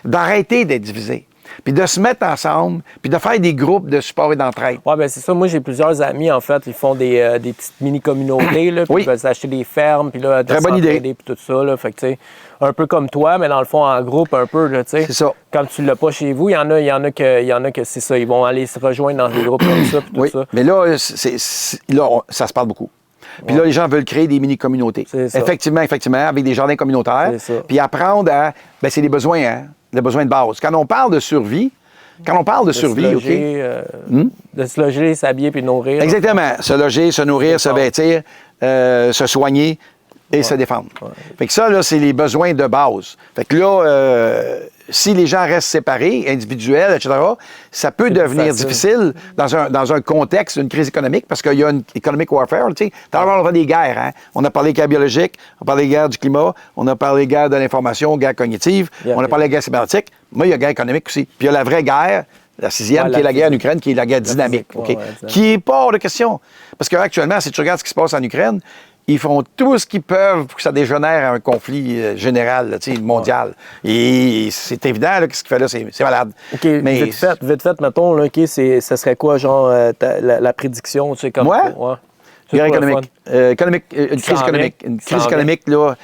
d'arrêter d'être divisés, puis de se mettre ensemble, puis de faire des groupes de support et d'entraide. Oui, bien c'est ça. Moi, j'ai plusieurs amis, en fait, ils font des petites mini-communautés, là, puis ils veulent s'acheter des fermes, puis là, très bonne idée. Puis tout ça, là. Fait que, tu sais, un peu comme toi, mais dans le fond, en groupe, un peu, tu sais. C'est ça. Comme tu l'as pas chez vous, il y en a que c'est ça. Ils vont aller se rejoindre dans des groupes comme ça, puis tout ça. Mais là, ça se parle beaucoup. Puis là, les gens veulent créer des mini-communautés. Effectivement, avec des jardins communautaires. Puis apprendre à... Bien, c'est les besoins, hein? Les besoins de base. Quand on parle de survie, de se loger, s'habiller puis nourrir. Exactement. Se loger, se nourrir, se vêtir, se soigner et se défendre. Ouais. Fait que ça, là, c'est les besoins de base. Fait que là, si les gens restent séparés, individuels, etc., ça peut devenir difficile dans un contexte d'une crise économique parce qu'il y a une economic warfare. Tu sais, on parle des guerres. Hein? On a parlé des guerres biologiques, on a parlé des guerres du climat, on a parlé des guerres de l'information, guerres cognitives, on a parlé des guerres cybernetiques. Moi, il y a la guerre économique aussi. Puis il y a la vraie guerre, la 6e, qui est la guerre en Ukraine, qui est la guerre dynamique, qui n'est pas hors de question. Parce qu'actuellement, si tu regardes ce qui se passe en Ukraine, ils font tout ce qu'ils peuvent pour que ça dégénère à un conflit général, là, mondial. Et c'est évident que ce qu'il fait là, c'est malade. OK, mais vite fait, mettons, là, ça serait quoi, genre, la prédiction, tu sais, comme... Moi? Guerre économique. Une crise économique. Une crise économique, là...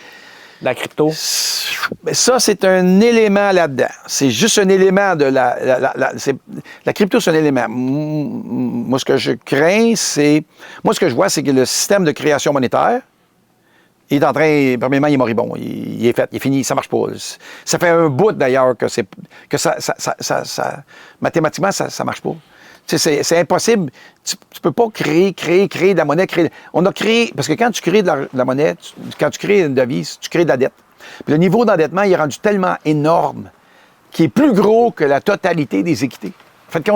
La crypto? Ça, c'est un élément là-dedans. C'est juste un élément de la crypto, c'est un élément. Moi, ce que je crains, c'est... Moi, ce que je vois, c'est que le système de création monétaire est en train... Premièrement, il est moribond. Il est fait, il est fini, ça marche pas. Ça fait un bout, d'ailleurs, que ça mathématiquement, ça marche pas. C'est impossible. Tu peux pas créer de la monnaie. On a créé... Parce que quand tu crées de la monnaie, quand tu crées une devise, tu crées de la dette. Puis le niveau d'endettement, il est rendu tellement énorme qu'il est plus gros que la totalité des équités. En fait,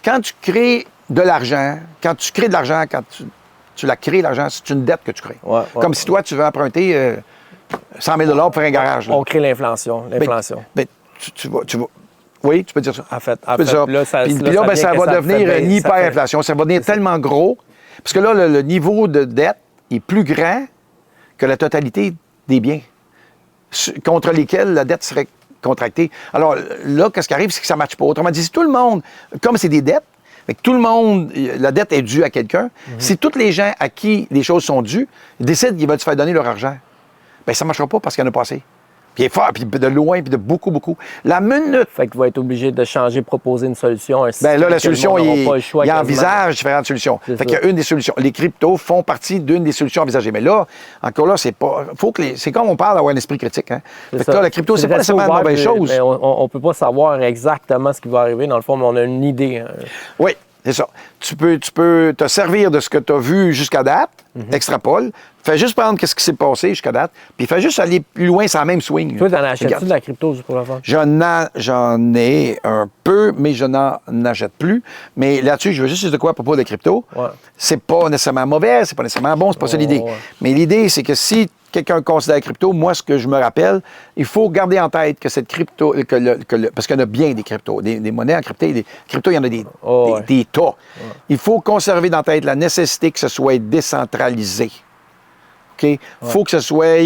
quand tu crées de l'argent, quand tu la crées, l'argent, c'est une dette que tu crées. Comme si toi, tu veux emprunter 100 000 $ pour faire un garage. Là. On crée l'inflation. Ben, tu vas... Oui, tu peux dire ça. En fait là, ça va devenir une hyperinflation. Ça va devenir tellement gros. Parce que là, le niveau de dette est plus grand que la totalité des biens contre lesquels la dette serait contractée. Alors là, qu'est-ce qui arrive, c'est que ça ne matche pas. Autrement dit, si tout le monde, comme c'est des dettes, fait que tout le monde, la dette est due à quelqu'un, si tous les gens à qui les choses sont dues décident qu'ils veulent se faire donner leur argent, bien, ça ne marchera pas parce qu'il y en a pas assez. Puis il est fort, puis de loin, puis de beaucoup. La minute... Fait qu'il va être obligé de changer, proposer une solution. Bien là, la solution, il envisage différentes solutions. Fait qu'il y a une des solutions. Les cryptos font partie d'une des solutions envisagées. Mais là, encore là, c'est pas... C'est comme on parle d'avoir un esprit critique. Hein? Fait que là, la crypto, c'est pas nécessairement une mauvaise chose. Mais on peut pas savoir exactement ce qui va arriver, dans le fond, mais on a une idée. Hein. Oui. C'est ça. Tu peux te servir de ce que tu as vu jusqu'à date, extrapole, fais juste prendre ce qui s'est passé jusqu'à date, puis fais juste aller plus loin sans même swing. Toi, t'en achètes-tu de la crypto pour la vente? J'en ai un peu, mais je n'en achète plus. Mais là-dessus, je veux juste dire de quoi à propos de crypto. Ouais. C'est pas nécessairement mauvais, c'est pas nécessairement bon, c'est pas ça l'idée. Ouais. Mais l'idée, c'est que si quelqu'un considère la crypto, moi, ce que je me rappelle, il faut garder en tête que cette crypto, parce qu'il y en a bien des cryptos, des monnaies en crypto, des cryptos, il y en a des tas. Ouais. Il faut conserver dans la tête la nécessité que ce soit décentralisé. OK? Ouais. Faut que ce soit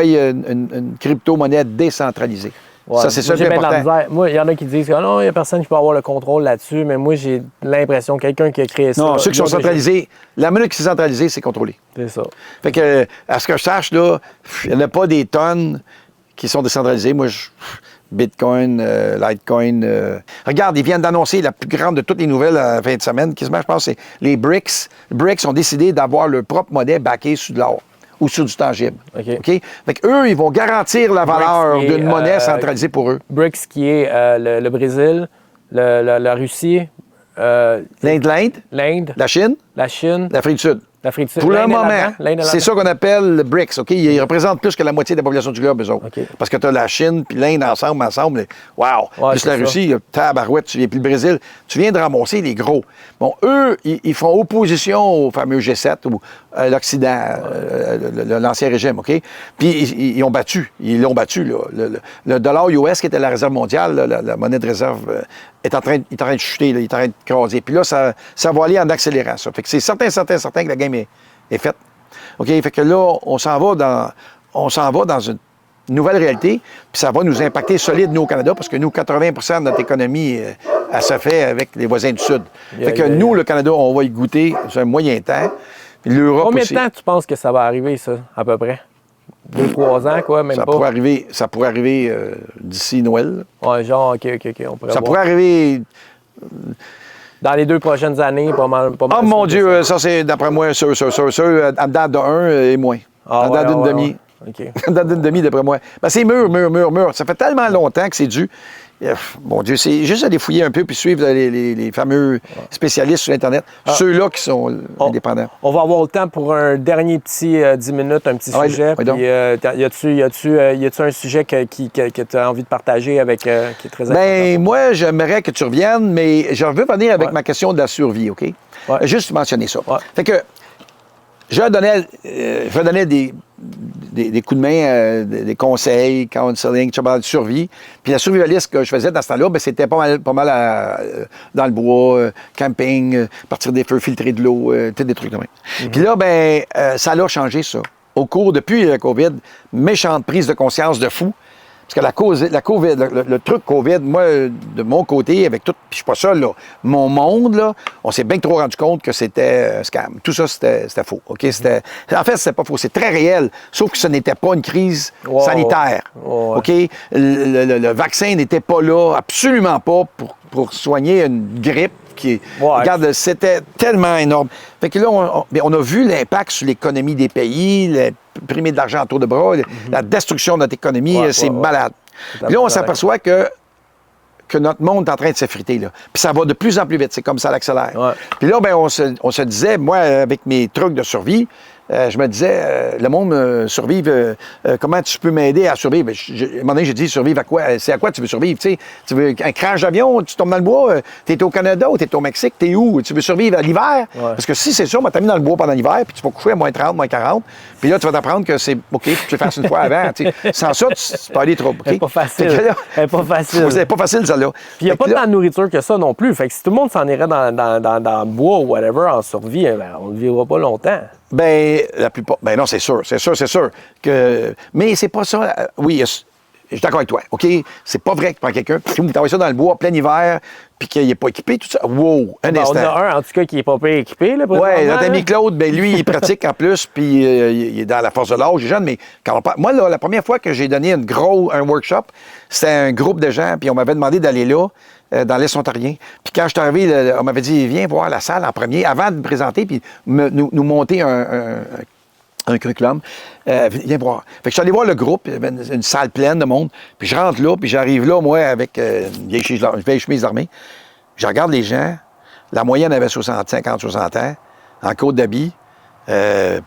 une crypto-monnaie décentralisée. Ouais. Ça, c'est ça Moi, le j'ai plus bien de la important. misère. Moi, il y en a qui disent que non, il n'y a personne qui peut avoir le contrôle là-dessus, mais moi, j'ai l'impression que quelqu'un qui a créé ça. Non, ceux qui sont il a déjà- centralisés, la minute qui c'est centralisé, c'est contrôlé. C'est ça. Fait que, à ce que je sache, là, il n'y en a pas des tonnes qui sont décentralisées. Moi, Bitcoin, Litecoin. Regarde, ils viennent d'annoncer la plus grande de toutes les nouvelles à la fin de semaine. Quasiment, je pense, c'est les BRICS. Les BRICS ont décidé d'avoir leur propre monnaie backée sur de l'or ou sur du tangible. OK. OK? Fait qu'eux, ils vont garantir la valeur BRICS qui est, d'une monnaie centralisée pour eux. BRICS qui est le Brésil, la Russie, L'Inde, l'Inde, la Chine, la Chine, l'Afrique du Sud. l'Afrique du Sud. Pour le L'Inde est moment, là-dedans? L'Inde est c'est là-dedans? ça qu'on appelle le BRICS, OK? Ils représentent plus que la moitié de la population du globe, eux autres. OK. Parce que tu as la Chine puis l'Inde ensemble. Wow! Ouais, Plus c'est la ça. Russie, tabarouette, puis le Brésil. Tu viens de ramasser les gros. Bon, eux, ils font opposition au fameux G7 ou l'Occident, l'ancien régime, OK? Puis ils ont battu. Ils l'ont battu, là. Le dollar US, qui était la réserve mondiale, là, la monnaie de réserve, est en train de chuter, là, il est en train de craser. Puis là, ça va aller en accélérant ça. Fait que c'est certain que la game est faite. OK? Fait que là, on s'en va dans une nouvelle réalité, puis ça va nous impacter solide, nous, au Canada, parce que nous, 80 de notre économie, elle se fait avec les voisins du Sud. Fait que nous, le Canada, on va y goûter sur un moyen temps. Puis l'Europe Combien aussi. de temps tu penses que ça va arriver, ça, à peu près? 2-3 ans, quoi, même Ça pas? pourrait arriver d'ici Noël. Ouais, genre, OK, on pourrait Ça voir. pourrait arriver. Dans les 2 prochaines années, pas mal. Oh mon Dieu, ça c'est d'après moi, sûr, à date de 1 et moins. Ah, à ouais, date d'une ouais, demi. ouais. OK. À date d'une demi, d'après moi. Ben, c'est mûr. Ça fait tellement longtemps que c'est dû. Mon Dieu, c'est juste aller fouiller un peu puis suivre les fameux spécialistes sur Internet. Ceux-là qui sont indépendants. On va avoir le temps pour un dernier petit 10 minutes, un petit Ah ouais, sujet. ouais, donc. Puis, y a-tu un sujet que tu as envie de partager avec, qui est très important? Ben, moi, j'aimerais que tu reviennes, mais je veux venir avec ma question de la survie, OK? Ouais. Juste mentionner ça. Ouais. Fait que je vais donner des coups de main, des conseils, counseling, tu parles de survie. Puis la survivaliste que je faisais dans ce temps-là, ben, c'était pas mal dans le bois, camping, partir des feux, filtrer de l'eau, des trucs de même. Puis là, ben, ça l'a changé, ça. Au cours, depuis la COVID, méchante prise de conscience de fou. Parce que la COVID, le truc COVID, moi, de mon côté, avec tout, puis je suis pas seul, là, mon monde, là, on s'est bien trop rendu compte que c'était un scam. Tout ça, c'était faux. OK? En fait, c'était pas faux. C'est très réel, sauf que ce n'était pas une crise sanitaire. Ouais. OK? Le vaccin n'était pas là, absolument pas, pour soigner une grippe. Regarde, c'était tellement énorme. Fait que là, on a vu l'impact sur l'économie des pays, imprimer de l'argent autour de bras, la destruction de notre économie, c'est malade. Puis là, on s'aperçoit que notre monde est en train de s'effriter, là. Puis ça va de plus en plus vite, c'est comme ça l'accélère. Ouais. Puis là, ben, on se disait, moi, avec mes trucs de survie, je me disais, le monde survive, comment tu peux m'aider à survivre? À un moment donné, j'ai dit, survivre à quoi? C'est à quoi tu veux survivre? Tu sais, tu veux un crash d'avion, tu tombes dans le bois, t'es au Canada ou t'es au Mexique, t'es où? Tu veux survivre à l'hiver? Ouais. Parce que si c'est ça, on va t'amener dans le bois pendant l'hiver, puis tu vas coucher à moins 30, moins 40, puis là, tu vas t'apprendre que c'est OK, puis tu le fasses une fois avant. Tu sais. Sans ça, tu peux aller trop. Elle n'est pas facile. Elle n'est pas facile. C'est pas facile, celle-là. Puis il n'y a pas tant de nourriture que ça non plus. Fait que si tout le monde s'en irait dans le bois ou whatever en survie, ben, on ne vivra pas longtemps. Ben, la plupart. Ben non, c'est sûr. Mais c'est pas ça. Oui, je suis d'accord avec toi. OK? C'est pas vrai que tu prends quelqu'un, puis tu envoies ça dans le bois, plein hiver, puis qu'il n'est pas équipé, tout ça. Wow! Un instant. On a un, en tout cas, qui n'est pas bien équipé. Là, oui, notre ami Claude, ben lui, il pratique en plus, puis il est dans la force de l'âge, il est jeune, mais moi, là, la première fois que j'ai donné un workshop, c'était un groupe de gens, puis on m'avait demandé d'aller là, dans l'Est ontarien. Puis quand je suis arrivé, on m'avait dit, viens voir la salle en premier, avant de me présenter, puis nous monter un curriculum. Viens voir. Fait que je suis allé voir le groupe, il y avait une salle pleine de monde, puis je rentre là, puis j'arrive là, moi, avec une vieille chemise d'armée. Je regarde les gens, la moyenne avait 50, 60 ans, en côte d'habit,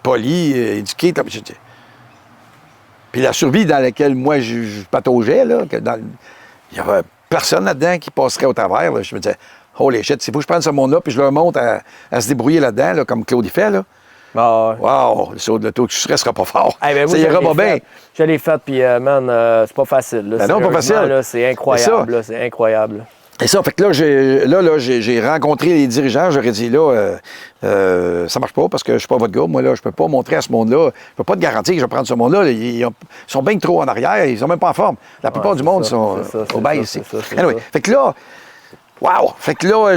poli, éduqué. Puis la survie dans laquelle moi, je pataugeais, là, il y avait personne là-dedans qui passerait au travers. Là. Je me disais, holy shit, c'est faut que je prenne ce monde-là, puis je leur montre à se débrouiller là-dedans, là, comme Claude y fait, là. Ah, ouais. Wow, le saut de l'auto, tu sera pas fort. Hey, ben, ça ira pas bien. Je l'ai fait, puis man, c'est pas facile. Là. Ben non, pas facile. Là, c'est incroyable. C'est incroyable. Et ça, fait que là, j'ai rencontré les dirigeants, j'aurais dit, là, ça marche pas parce que je suis pas votre gars. Moi, là, je peux pas montrer à ce monde-là, je peux pas te garantir que je vais prendre ce monde-là. Ils sont bien trop en arrière, ils sont même pas en forme. La plupart du monde sont obèses ici. Anyway, fait que là, wow! Fait que là,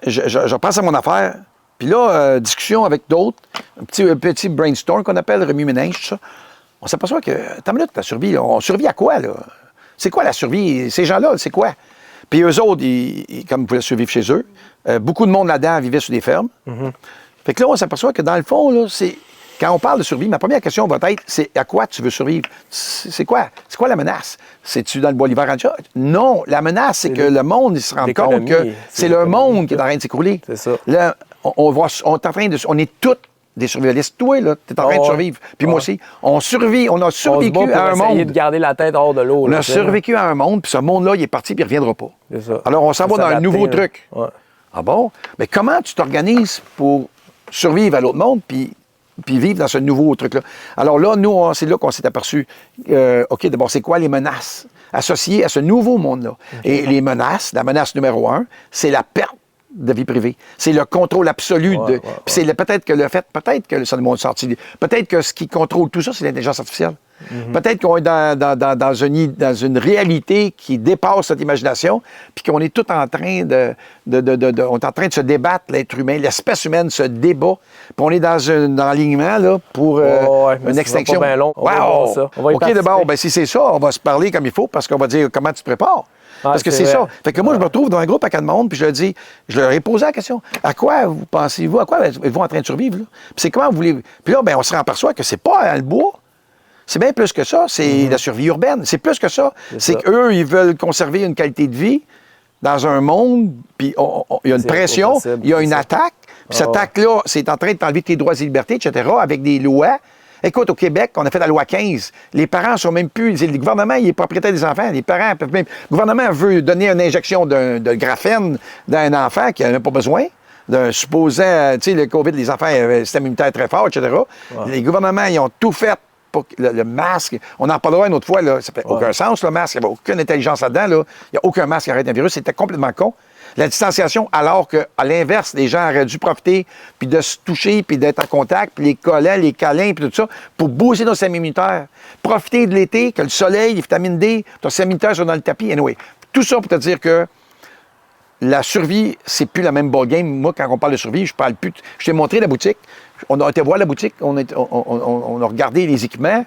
je pense à mon affaire. Puis là, discussion avec d'autres, un petit brainstorm qu'on appelle remue-ménage, tout ça. On s'aperçoit que, attends une minute, la survie, on survit à quoi, là? C'est quoi la survie? Ces gens-là, c'est quoi? Puis eux autres, comme ils pouvaient survivre chez eux, beaucoup de monde là-dedans vivait sur des fermes. Fait que là, on s'aperçoit que dans le fond, là, quand on parle de survie, ma première question va être, c'est à quoi tu veux survivre? C'est quoi? C'est quoi la menace? C'est-tu dans le Bolivar Rancha? Non, la menace, c'est que le monde, il se rend compte que c'est le monde qui est en train de s'écrouler. C'est ça. Là, on est tous des survivalistes. Toi, là, tu es en train de survivre. Puis moi aussi. On a survécu à un monde. Essayer de garder la tête hors de l'eau. On a survécu à un monde, puis ce monde-là, il est parti, puis il ne reviendra pas. C'est ça. Alors, on s'en va dans un nouveau truc. Ouais. Ah bon? Mais comment tu t'organises pour survivre à l'autre monde, puis vivre dans ce nouveau truc-là? Alors là, nous, c'est là qu'on s'est aperçu, OK, d'abord, c'est quoi les menaces associées à ce nouveau monde-là? Et les menaces, la menace numéro 1, c'est la perte de vie privée. C'est le contrôle absolu de... Puis c'est peut-être que ça nous sorti... Peut-être que ce qui contrôle tout ça, c'est l'intelligence artificielle. Peut-être qu'on est dans une réalité qui dépasse notre imagination, puis qu'on est tout en train on est en train de se débattre, l'être humain, l'espèce humaine se débat, puis on est dans un alignement là, pour une extinction. Pas bien long. On va voir ça. On va OK, d'abord, ben, si c'est ça, on va se parler comme il faut, parce qu'on va dire comment tu te prépares. Parce que c'est ça. Fait que moi, je me retrouve dans un groupe à 4 monde, puis je leur ai posé la question. À quoi vous pensez-vous? À quoi êtes-vous en train de survivre? Là? Puis c'est comment vous voulez... Puis là, ben, on se aperçoit que c'est pas dans le bois. C'est bien plus que ça. C'est la survie urbaine. C'est plus que ça. C'est qu'eux, ils veulent conserver une qualité de vie dans un monde, puis il y a une pression, il y a une attaque. Puis cette attaque-là, c'est en train de t'enlever tes droits et libertés, etc., avec des lois. Écoute, au Québec, on a fait la loi 15. Les parents sont même plus... Le gouvernement, il est propriétaire des enfants. Les parents peuvent même... Le gouvernement veut donner une injection de graphène d'un enfant qui n'en a pas besoin. D'un supposant... Tu sais, le COVID, les enfants avaient un système immunitaire très fort, etc. Les gouvernements, ils ont tout fait pour que le masque... On en parlera une autre fois, là. Ça fait aucun sens, le masque. Il n'y avait aucune intelligence là-dedans, là. Il n'y a aucun masque qui arrête un virus. C'était complètement con. La distanciation, alors qu'à l'inverse, les gens auraient dû profiter, puis de se toucher, puis d'être en contact, puis les collants, les câlins, puis tout ça, pour booster nos système immunitaire. Profiter de l'été, que le soleil, les vitamines D, ton système immunitaire sont dans le tapis. Anyway, tout ça pour te dire que la survie, c'est plus la même ballgame. Moi, quand on parle de survie, je parle plus... Je t'ai montré la boutique. On a été voir la boutique, on a regardé les équipements,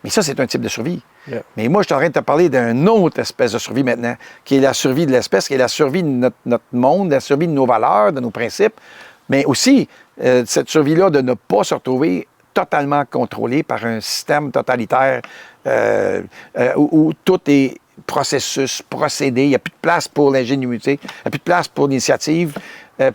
mais ça, c'est un type de survie. Yeah. Mais moi, je suis en train de te parler d'une autre espèce de survie maintenant, qui est la survie de l'espèce, qui est la survie de notre monde, la survie de nos valeurs, de nos principes, mais aussi cette survie-là de ne pas se retrouver totalement contrôlé par un système totalitaire où tout est processus, procédé, il n'y a plus de place pour l'ingénuité, il n'y a plus de place pour l'initiative.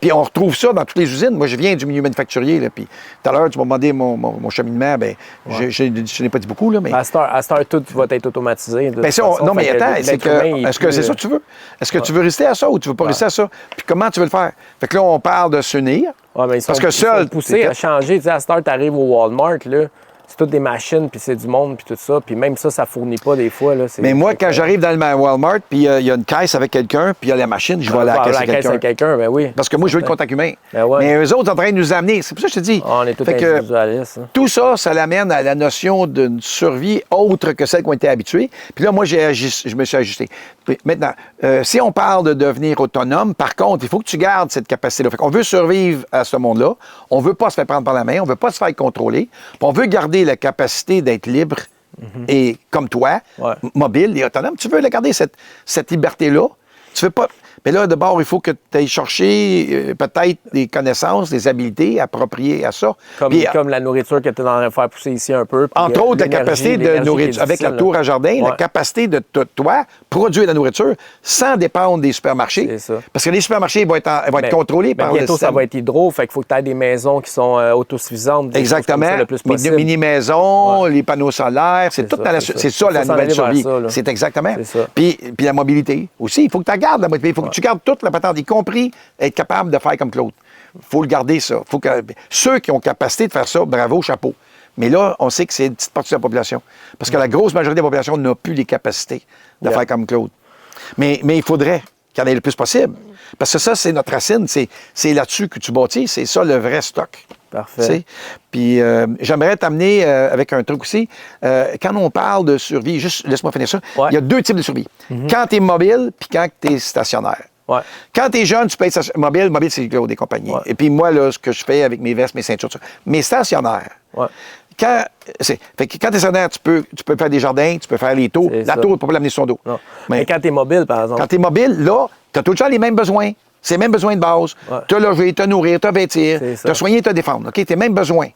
Puis on retrouve ça dans toutes les usines. Moi, je viens du milieu manufacturier. Là, puis tout à l'heure, tu m'as demandé mon cheminement. Bien, je n'ai pas dit beaucoup. Là, mais... À cette heure, tout va être automatisé. Bien, ça, non, mais attends, c'est que, est-ce que c'est ça que tu veux? Est-ce que tu veux rester à ça ou tu ne veux pas rester à ça? Puis comment tu veux le faire? Fait que là, on parle de s'unir. Parce que seul. Poussé à changer. Tu sais, à cette heure, tu arrives au Walmart, là. C'est toutes des machines, puis c'est du monde, puis tout ça. Puis même ça, ça fournit pas des fois. Là, mais moi, quand j'arrive dans le Walmart, puis il y a une caisse avec quelqu'un, puis il y a la machine, je vais à la caisse avec quelqu'un. Ben oui. Parce que moi, je veux le contact humain. Ben ouais. Mais eux autres sont en train de nous amener. C'est pour ça que je te dis. On est tous individualistes. Tout ça, ça l'amène à la notion d'une survie autre que celle qu'on était habitués. Puis là, moi, je me suis ajusté. Puis maintenant, si on parle de devenir autonome, par contre, il faut que tu gardes cette capacité-là. Fait qu'on veut survivre à ce monde-là. On veut pas se faire prendre par la main. On veut pas se faire contrôler. Puis on veut garder la capacité d'être libre et comme toi, mobile et autonome. Tu veux garder cette liberté-là. Tu veux pas... Mais là, d'abord, il faut que tu ailles chercher peut-être des connaissances, des habiletés appropriées à ça. Comme la nourriture que tu es en train de faire pousser ici un peu. Entre autres, la capacité de nourriture, avec la tour à jardin, la capacité de toi produire la nourriture sans dépendre des supermarchés. C'est ça. Parce que les supermarchés vont être contrôlés par le système. Bientôt, ça va être hydro, fait qu'il faut que tu aies des maisons qui sont autosuffisantes. Exactement. Le plus possible. Mini-maisons, les panneaux solaires, c'est ça la nouvelle survie. C'est exactement. Puis la mobilité aussi. Il faut que tu gardes la mobilité. Il faut que tu gardes toute la patente, y compris être capable de faire comme Claude. Il faut le garder, ça. Ceux qui ont capacité de faire ça, bravo, chapeau. Mais là, on sait que c'est une petite partie de la population. Parce que la grosse majorité de la population n'a plus les capacités de faire comme Claude. Mais il faudrait qu'il y en ait le plus possible. Parce que ça, c'est notre racine. C'est là-dessus que tu bâtis. C'est ça, le vrai stock. Parfait. T'sais? Puis j'aimerais t'amener avec un truc aussi. Quand on parle de survie, juste laisse-moi finir ça, Ouais. il y a 2 types de survie. Quand tu es mobile, puis quand tu es stationnaire. Ouais. Quand tu es jeune, tu peux être mobile. Mobile, c'est le gros des compagnies. Ouais. Et puis moi, là, ce que je fais avec mes vestes, mes ceintures, tout ça. Mais stationnaire. Ouais. Fait que quand tu es stationnaire, tu peux faire des jardins, tu peux faire les tours. C'est La ça. tour, tu ne peux pas l'amener sur ton dos. Non. Mais quand tu es mobile, par exemple. Quand tu es mobile, là, tu as tout le temps les mêmes besoins. C'est les mêmes besoins de base. Ouais. Te loger, te nourrir, te vêtir, C'est ça. te soigner, te défendre. OK? Tes mêmes besoins.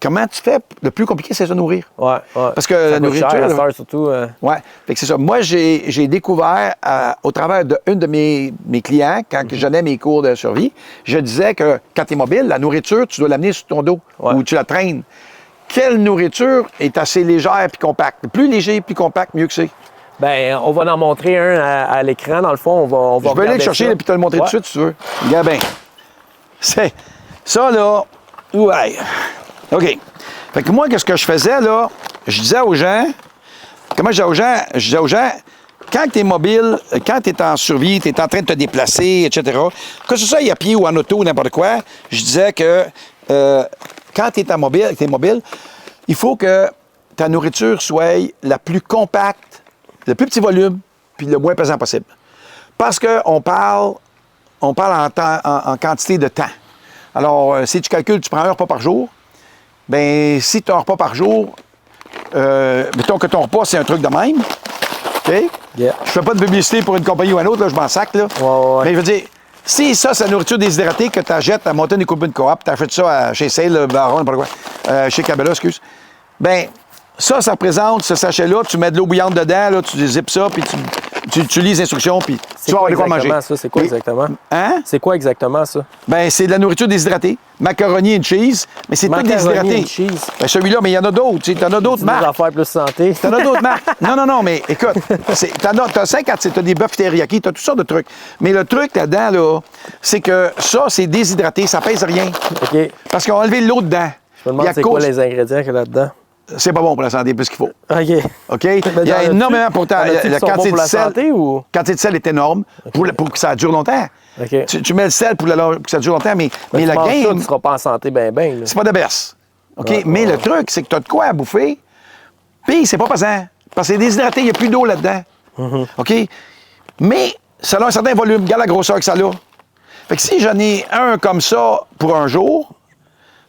Comment tu fais? Le plus compliqué, c'est de se nourrir. Ouais. Parce que ça la coûte nourriture, cher, là, la star, surtout. Ouais. Fait que c'est ça. Moi, j'ai découvert au travers d'une de mes clients, quand je donnais mes cours de survie, je disais que quand tu es mobile, la nourriture, tu dois l'amener sur ton dos Ouais. ou tu la traînes. Quelle nourriture est assez légère puis compacte? Plus léger, plus compact, mieux que c'est. Ben, on va en montrer un à l'écran, dans le fond. On va Je vais aller regarder le chercher ça. et puis te le montrer Ouais. tout de suite si tu veux. Regarde bien. C'est ça, là. Ouais. OK. Fait que moi, qu'est-ce que je faisais, là? Je disais aux gens, comment je disais aux gens? Je disais aux gens, quand tu es mobile, quand tu es en survie, tu es en train de te déplacer, etc., que ce soit à pied ou en auto ou n'importe quoi, je disais que quand tu es mobile, il faut que ta nourriture soit la plus compacte, le plus petit volume, puis le moins pesant possible. Parce qu'on parle en quantité de temps. Alors, si tu calcules, tu prends un repas par jour, bien, si tu as un repas par jour, mettons que ton repas, c'est un truc de même, OK? Yeah. Je fais pas de publicité pour une compagnie ou une autre, là, je m'en sac, là. Ouais. Mais je veux dire, si ça, c'est la nourriture déshydratée que tu achètes à Mountain et Coupon Coop, tu achètes ça chez Sale, Baron, n'importe quoi, chez Cabela, excuse, bien, ça représente ce sachet-là, tu mets de l'eau bouillante dedans, là, tu zippes ça, puis tu lis les instructions, puis tu vas avoir de quoi manger. Ça? C'est quoi Oui. exactement? Hein? C'est quoi exactement, ça? Ben, c'est de la nourriture déshydratée. Macaroni et cheese, mais c'est tout Macaroni déshydraté. and cheese. Ben, celui-là, mais il y en a d'autres. Tu en as d'autres Des marques. affaires plus santé. T'en as d'autres marques. Non, mais écoute, t'as 5 à t'as des bœufs teriyaki, t'as toutes sortes de trucs. Mais le truc là-dedans, là, c'est que ça, c'est déshydraté, ça pèse rien. OK. Parce qu'on a enlevé l'eau dedans. Je me demande Puis à c'est quoi cause- les ingrédients qu'il y a là-dedans. C'est pas bon pour la santé, plus qu'il faut. OK. OK? Il y a énormément pourtant. La quantité pour de la sel. santé ou? La quantité de sel est énorme pour que ça dure longtemps. OK. Tu mets le sel pour que ça dure longtemps, mais Tu la manges ça, game, tu ne seras pas en santé ben. c'est pas de berce. OK? Ouais, mais ouais. le truc, c'est que tu as de quoi à bouffer, puis c'est pas pesant. Parce que c'est déshydraté, il n'y a plus d'eau là-dedans. Mm-hmm. OK? Mais ça a un certain volume. Regarde la grosseur que ça a. Fait que si j'en ai un comme ça pour un jour,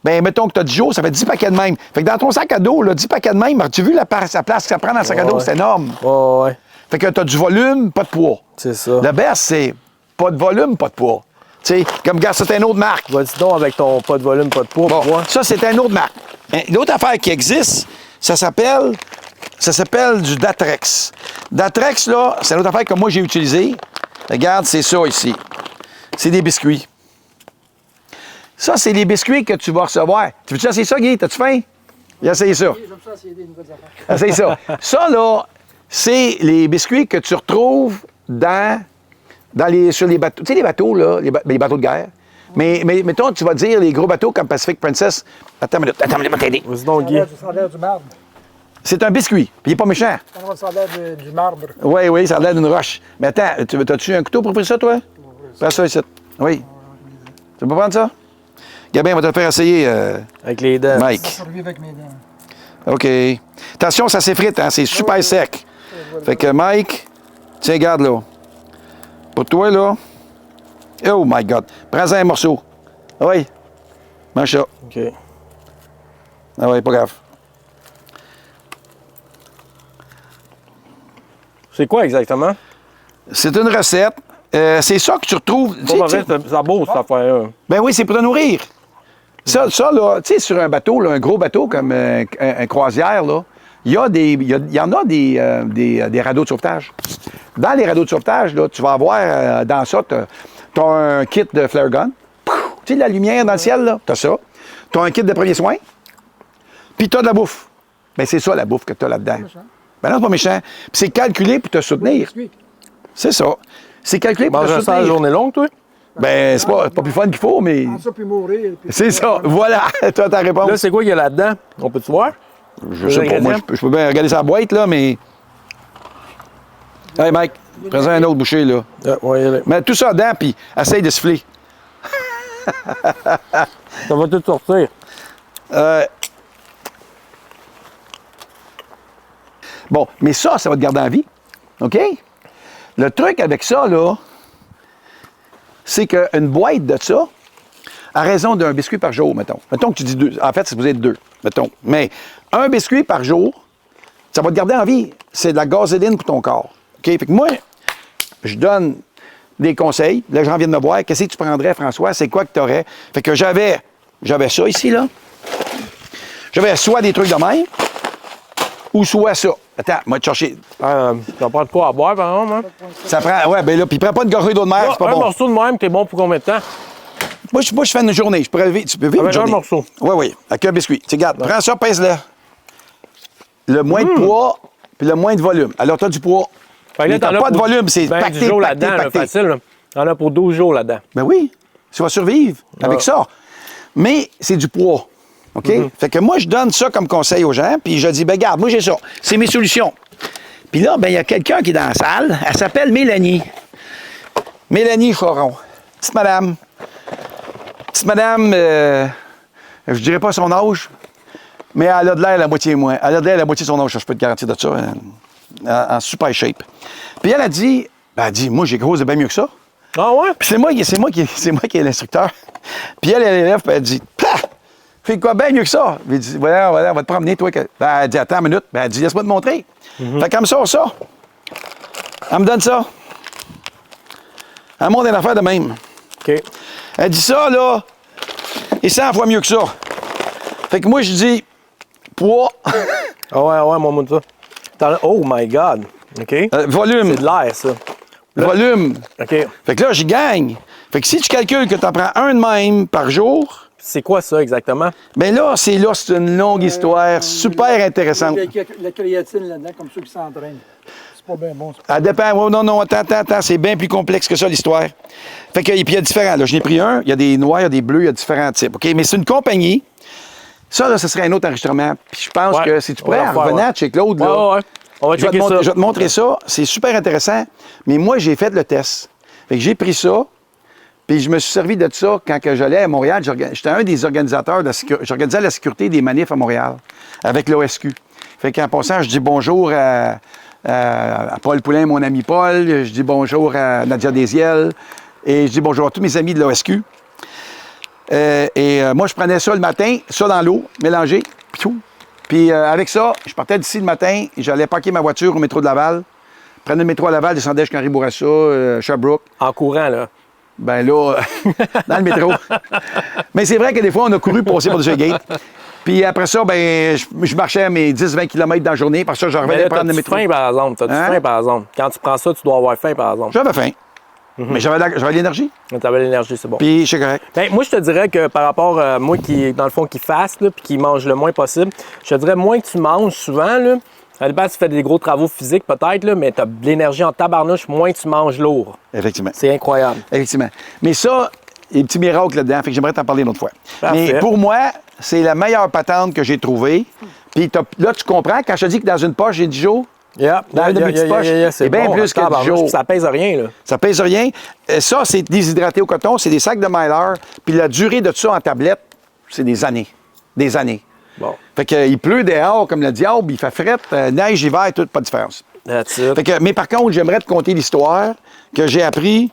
ben mettons que tu as 10 jours, ça fait 10 paquets de même. Fait que dans ton sac à dos, là, 10 paquets de même, as-tu vu la place que ça prend dans le sac à dos? Ouais. C'est énorme. Ouais. Fait que tu as du volume, pas de poids. C'est ça. Le berce, c'est pas de volume, pas de poids. Tu sais, comme gars, c'est une autre marque. Vas-y donc avec ton pas de volume, pas de poids. Bon, poids. ça, c'est une autre marque. L'autre affaire qui existe, ça s'appelle du Datrex. Datrex, là, c'est une autre affaire que moi, j'ai utilisée. Regarde, c'est ça ici. C'est des biscuits. Ça, c'est les biscuits que tu vas recevoir. Tu veux-tu essayer ça, Guy? T'as-tu faim? Viens essayer ça. J'aime ça essayer des nouvelles affaires. Essaye ça. Ça, là, c'est les biscuits que tu retrouves sur les bateaux. Tu sais, les bateaux, là, les bateaux de guerre. Mais mettons, tu vas dire les gros bateaux comme Pacific Princess. Attends une minute, je vais t'aider. Vas-y donc, Guy. Ça a l'air du marbre. C'est un biscuit, puis il n'est pas méchant. Ça a l'air du marbre. Oui, ça a l'air d'une roche. Mais attends, as-tu un couteau pour ouvrir ça, toi? Prends ça ici. Oui. Tu veux pas prendre ça? Gabin, on va te le faire essayer, Avec les dents. Mike. Ça survit avec mes dents. OK. Attention, ça s'effrite, hein? C'est super sec. Fait que Mike, tiens, garde là. Pour toi, là. Oh my God. Prends-en un morceau. Ah oui. Mange ça. OK. Ah oui, pas grave. C'est quoi exactement? C'est une recette. C'est ça que tu retrouves. Tu sais, Pas vrai, ça beau, cette affaire-là. ben oui, c'est pour te nourrir. Ça là, tu sais, sur un bateau, là, un gros bateau comme un croisière, là, il y en a des radeaux de sauvetage. Dans les radeaux de sauvetage, là, tu vas avoir dans ça, tu as un kit de flare gun. Tu sais, de la lumière dans le ciel, là, tu as ça. Tu as un kit de premiers soins. Puis tu as de la bouffe. Ben c'est ça, la bouffe que tu as là-dedans. Ben non, c'est pas méchant. Puis c'est calculé pour te soutenir. Biscuits. C'est ça. C'est calculé pour te Mange ça la soutenir. journée longue, toi? Ben, c'est pas plus fun qu'il faut, mais Prends ça puis mourir. puis- c'est ça. Voilà, toi, ta réponse. Là, c'est quoi qu'il y a là-dedans? On peut-tu voir? Je sais pas, moi, je peux bien regarder sa boîte, là, mais... Hey, Mike, Prends-en un autre bouchée, là. Ouais, Mets tout ça dedans, puis essaye de siffler. ça va tout sortir. Bon, mais ça va te garder en vie. OK? Le truc avec ça, là, c'est qu'une boîte de ça, à raison d'un biscuit par jour, mettons. Mettons que tu dis 2. En fait, c'est supposé être 2, mettons. Mais un biscuit par jour, ça va te garder en vie. C'est de la gasoline pour ton corps. OK? Fait que moi, je donne des conseils. Là, j'en viens de me voir. Qu'est-ce que tu prendrais, François? C'est quoi que tu aurais? Fait que j'avais ça ici, là. J'avais soit des trucs de même, ou soit ça. Attends, moi, te chercher. Ça prend de quoi à boire, par exemple, hein? Ça prend. Ouais, ben là, puis prends pas de gorgée d'eau de mer, c'est pas un bon. morceau de même, t'es bon pour combien de temps? Moi, je fais une journée. Je pourrais vivre, tu peux vivre Avec une journée. un morceau. Oui, oui. Avec un biscuit. Tu regarde, prends ça, pèse-le. Le moins de poids, puis le moins de volume. Alors, tu as du poids. Fait que là, Mais t'as t'en as pas de pour volume, c'est 20 pacté, jours pacté, là-dedans, là, pacté. facile. Là. T'en as pour 12 jours là-dedans. Ben oui, tu vas survivre avec ça. Mais c'est du poids. OK? Fait que moi, je donne ça comme conseil aux gens, puis je dis, ben garde, moi, j'ai ça. C'est mes solutions. Puis là, ben il y a quelqu'un qui est dans la salle. Elle s'appelle Mélanie. Mélanie Choron. Petite madame. Petite madame, je dirais pas son âge, mais elle a de l'air la moitié moins. Elle a de l'air la moitié de son âge, je peux te garantir de ça. En super shape. Puis elle a dit, moi, j'ai grossi bien mieux que ça. Ah ouais? Puis c'est moi qui est l'instructeur. Puis elle élève, puis elle dit, pah! Fais quoi bien mieux que ça? Puis elle dit, voilà, on va te promener, toi. Ben, elle dit, attends une minute. Ben, elle dit, laisse-moi te montrer. Fait qu'elle me sort ça. Elle me donne ça. Elle monte une affaire de même. OK. Elle dit ça, là, et 100 fois mieux que ça. Fait que moi, je dis, poids, Ah ouais, moi, ça. Oh my God. OK. volume, C'est de l'air, ça. volume. OK. Fait que là, j'y gagne. Fait que si tu calcules que tu en prends un de même par jour, C'est quoi ça exactement? bien là, c'est une longue histoire super intéressante. Il y a la créatine là-dedans, comme ceux qui s'entraînent. C'est pas bien bon. Elle dépend. Oh, non, attends. C'est bien plus complexe que ça, l'histoire. Fait que, et puis il y a différents. Là, j'en ai pris un. Il y a des noirs, il y a des bleus, il y a différents types. OK? Mais c'est une compagnie. Ça, là, ce serait un autre enregistrement. Puis je pense Ouais. que si tu On va pourrais en faire, revenir ouais. chez Claude, là. Ouais. On va Je vais, checker ça. je vais te montrer ça. C'est super intéressant. Mais moi, j'ai fait le test. Fait que j'ai pris ça. Puis je me suis servi de ça quand que j'allais à Montréal. J'étais un des organisateurs. J'organisais la sécurité des manifs à Montréal avec l'OSQ. Fait qu'en passant, je dis bonjour à Paul Poulain, mon ami Paul. Je dis bonjour à Nadia Desiel. Et je dis bonjour à tous mes amis de l'OSQ. Moi, je prenais ça le matin, ça dans l'eau, mélangé. Puis avec ça, je partais d'ici le matin. J'allais parquer ma voiture au métro de Laval. Prenais le métro à Laval, descendais jusqu'à Henri Bourassa, Sherbrooke. En courant, là. Ben là, dans le métro. Mais c'est vrai que des fois, on a couru pour passer par-dessus le gate. Puis après ça, ben, je marchais à mes 10-20 km dans la journée. Parce que je Mais revenais là, prendre le t'as-tu métro. faim, par exemple? T'as-tu Hein? faim, par exemple? Quand tu prends ça, tu dois avoir faim, par exemple. J'avais faim. Mais j'avais l'énergie. T'avais l'énergie, c'est bon. Puis je suis correct. Ben, moi, je te dirais que par rapport à moi qui, dans le fond, qui faste, là, puis qui mange le moins possible, je te dirais, moins que tu manges souvent, là, ça dépend si tu fais des gros travaux physiques peut-être, là, mais tu as de l'énergie en tabarnouche, moins tu manges lourd. Effectivement. C'est incroyable. Effectivement. Mais ça, il y a des petits miracles là-dedans. Fait que j'aimerais t'en parler une autre fois. Parfait. Mais pour moi, c'est la meilleure patente que j'ai trouvée. Puis là, tu comprends, quand je te dis que dans une poche, j'ai 10 jours, Yeah. Dans une de mes petites poches, c'est bien plus que 10 jours. Ça pèse rien, là. ça pèse rien. Ça, c'est déshydraté au coton, c'est des sacs de Mylar. Puis la durée de ça en tablette, c'est des années. Des années. Bon. Fait qu'il pleut dehors comme le diable, il fait fret, neige, hiver, tout, pas de différence. That's it. Fait que, mais par contre, j'aimerais te conter l'histoire que j'ai appris,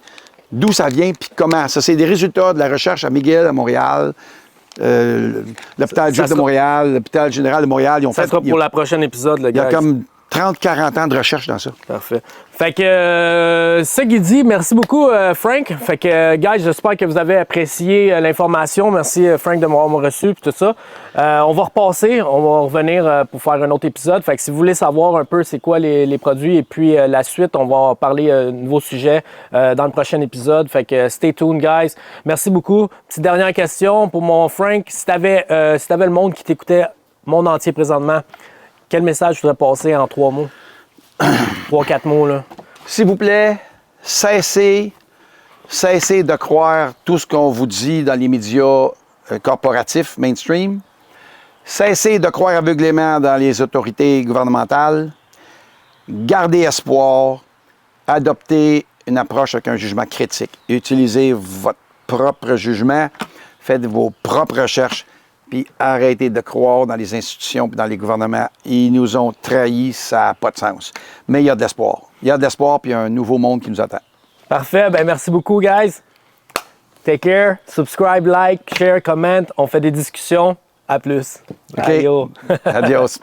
d'où ça vient, puis comment. Ça, c'est des résultats de la recherche à McGill, à Montréal, l'hôpital Juif de sera- Montréal, l'hôpital général de Montréal. Ils ont Ça fait, sera pour le prochain épisode, le il y a gars. comme 30-40 ans de recherche dans ça. Parfait. Fait que, ça qui dit, merci beaucoup, Frank. Fait que, guys, j'espère que vous avez apprécié l'information. Merci, Frank, de m'avoir reçu puis tout ça. On va repasser, on va revenir pour faire un autre épisode. Fait que si vous voulez savoir un peu c'est quoi les produits et puis la suite, on va parler de nouveaux sujets dans le prochain épisode. Fait que, stay tuned, guys. Merci beaucoup. Petite dernière question pour mon Frank. Si t'avais le monde qui t'écoutait, monde entier présentement, quel message tu voudrais passer en 3 mots? 3-4 mots, là. S'il vous plaît, cessez de croire tout ce qu'on vous dit dans les médias corporatifs, mainstream. Cessez de croire aveuglément dans les autorités gouvernementales. Gardez espoir. adoptez une approche avec un jugement critique. Utilisez votre propre jugement, faites vos propres recherches, puis arrêtez de croire dans les institutions et dans les gouvernements. Ils nous ont trahis, ça n'a pas de sens. Mais il y a de l'espoir. Il y a de l'espoir, puis il y a un nouveau monde qui nous attend. Parfait. Ben, merci beaucoup, guys. Take care. Subscribe, like, share, comment. On fait des discussions. À plus. OK. Ayo. Adios.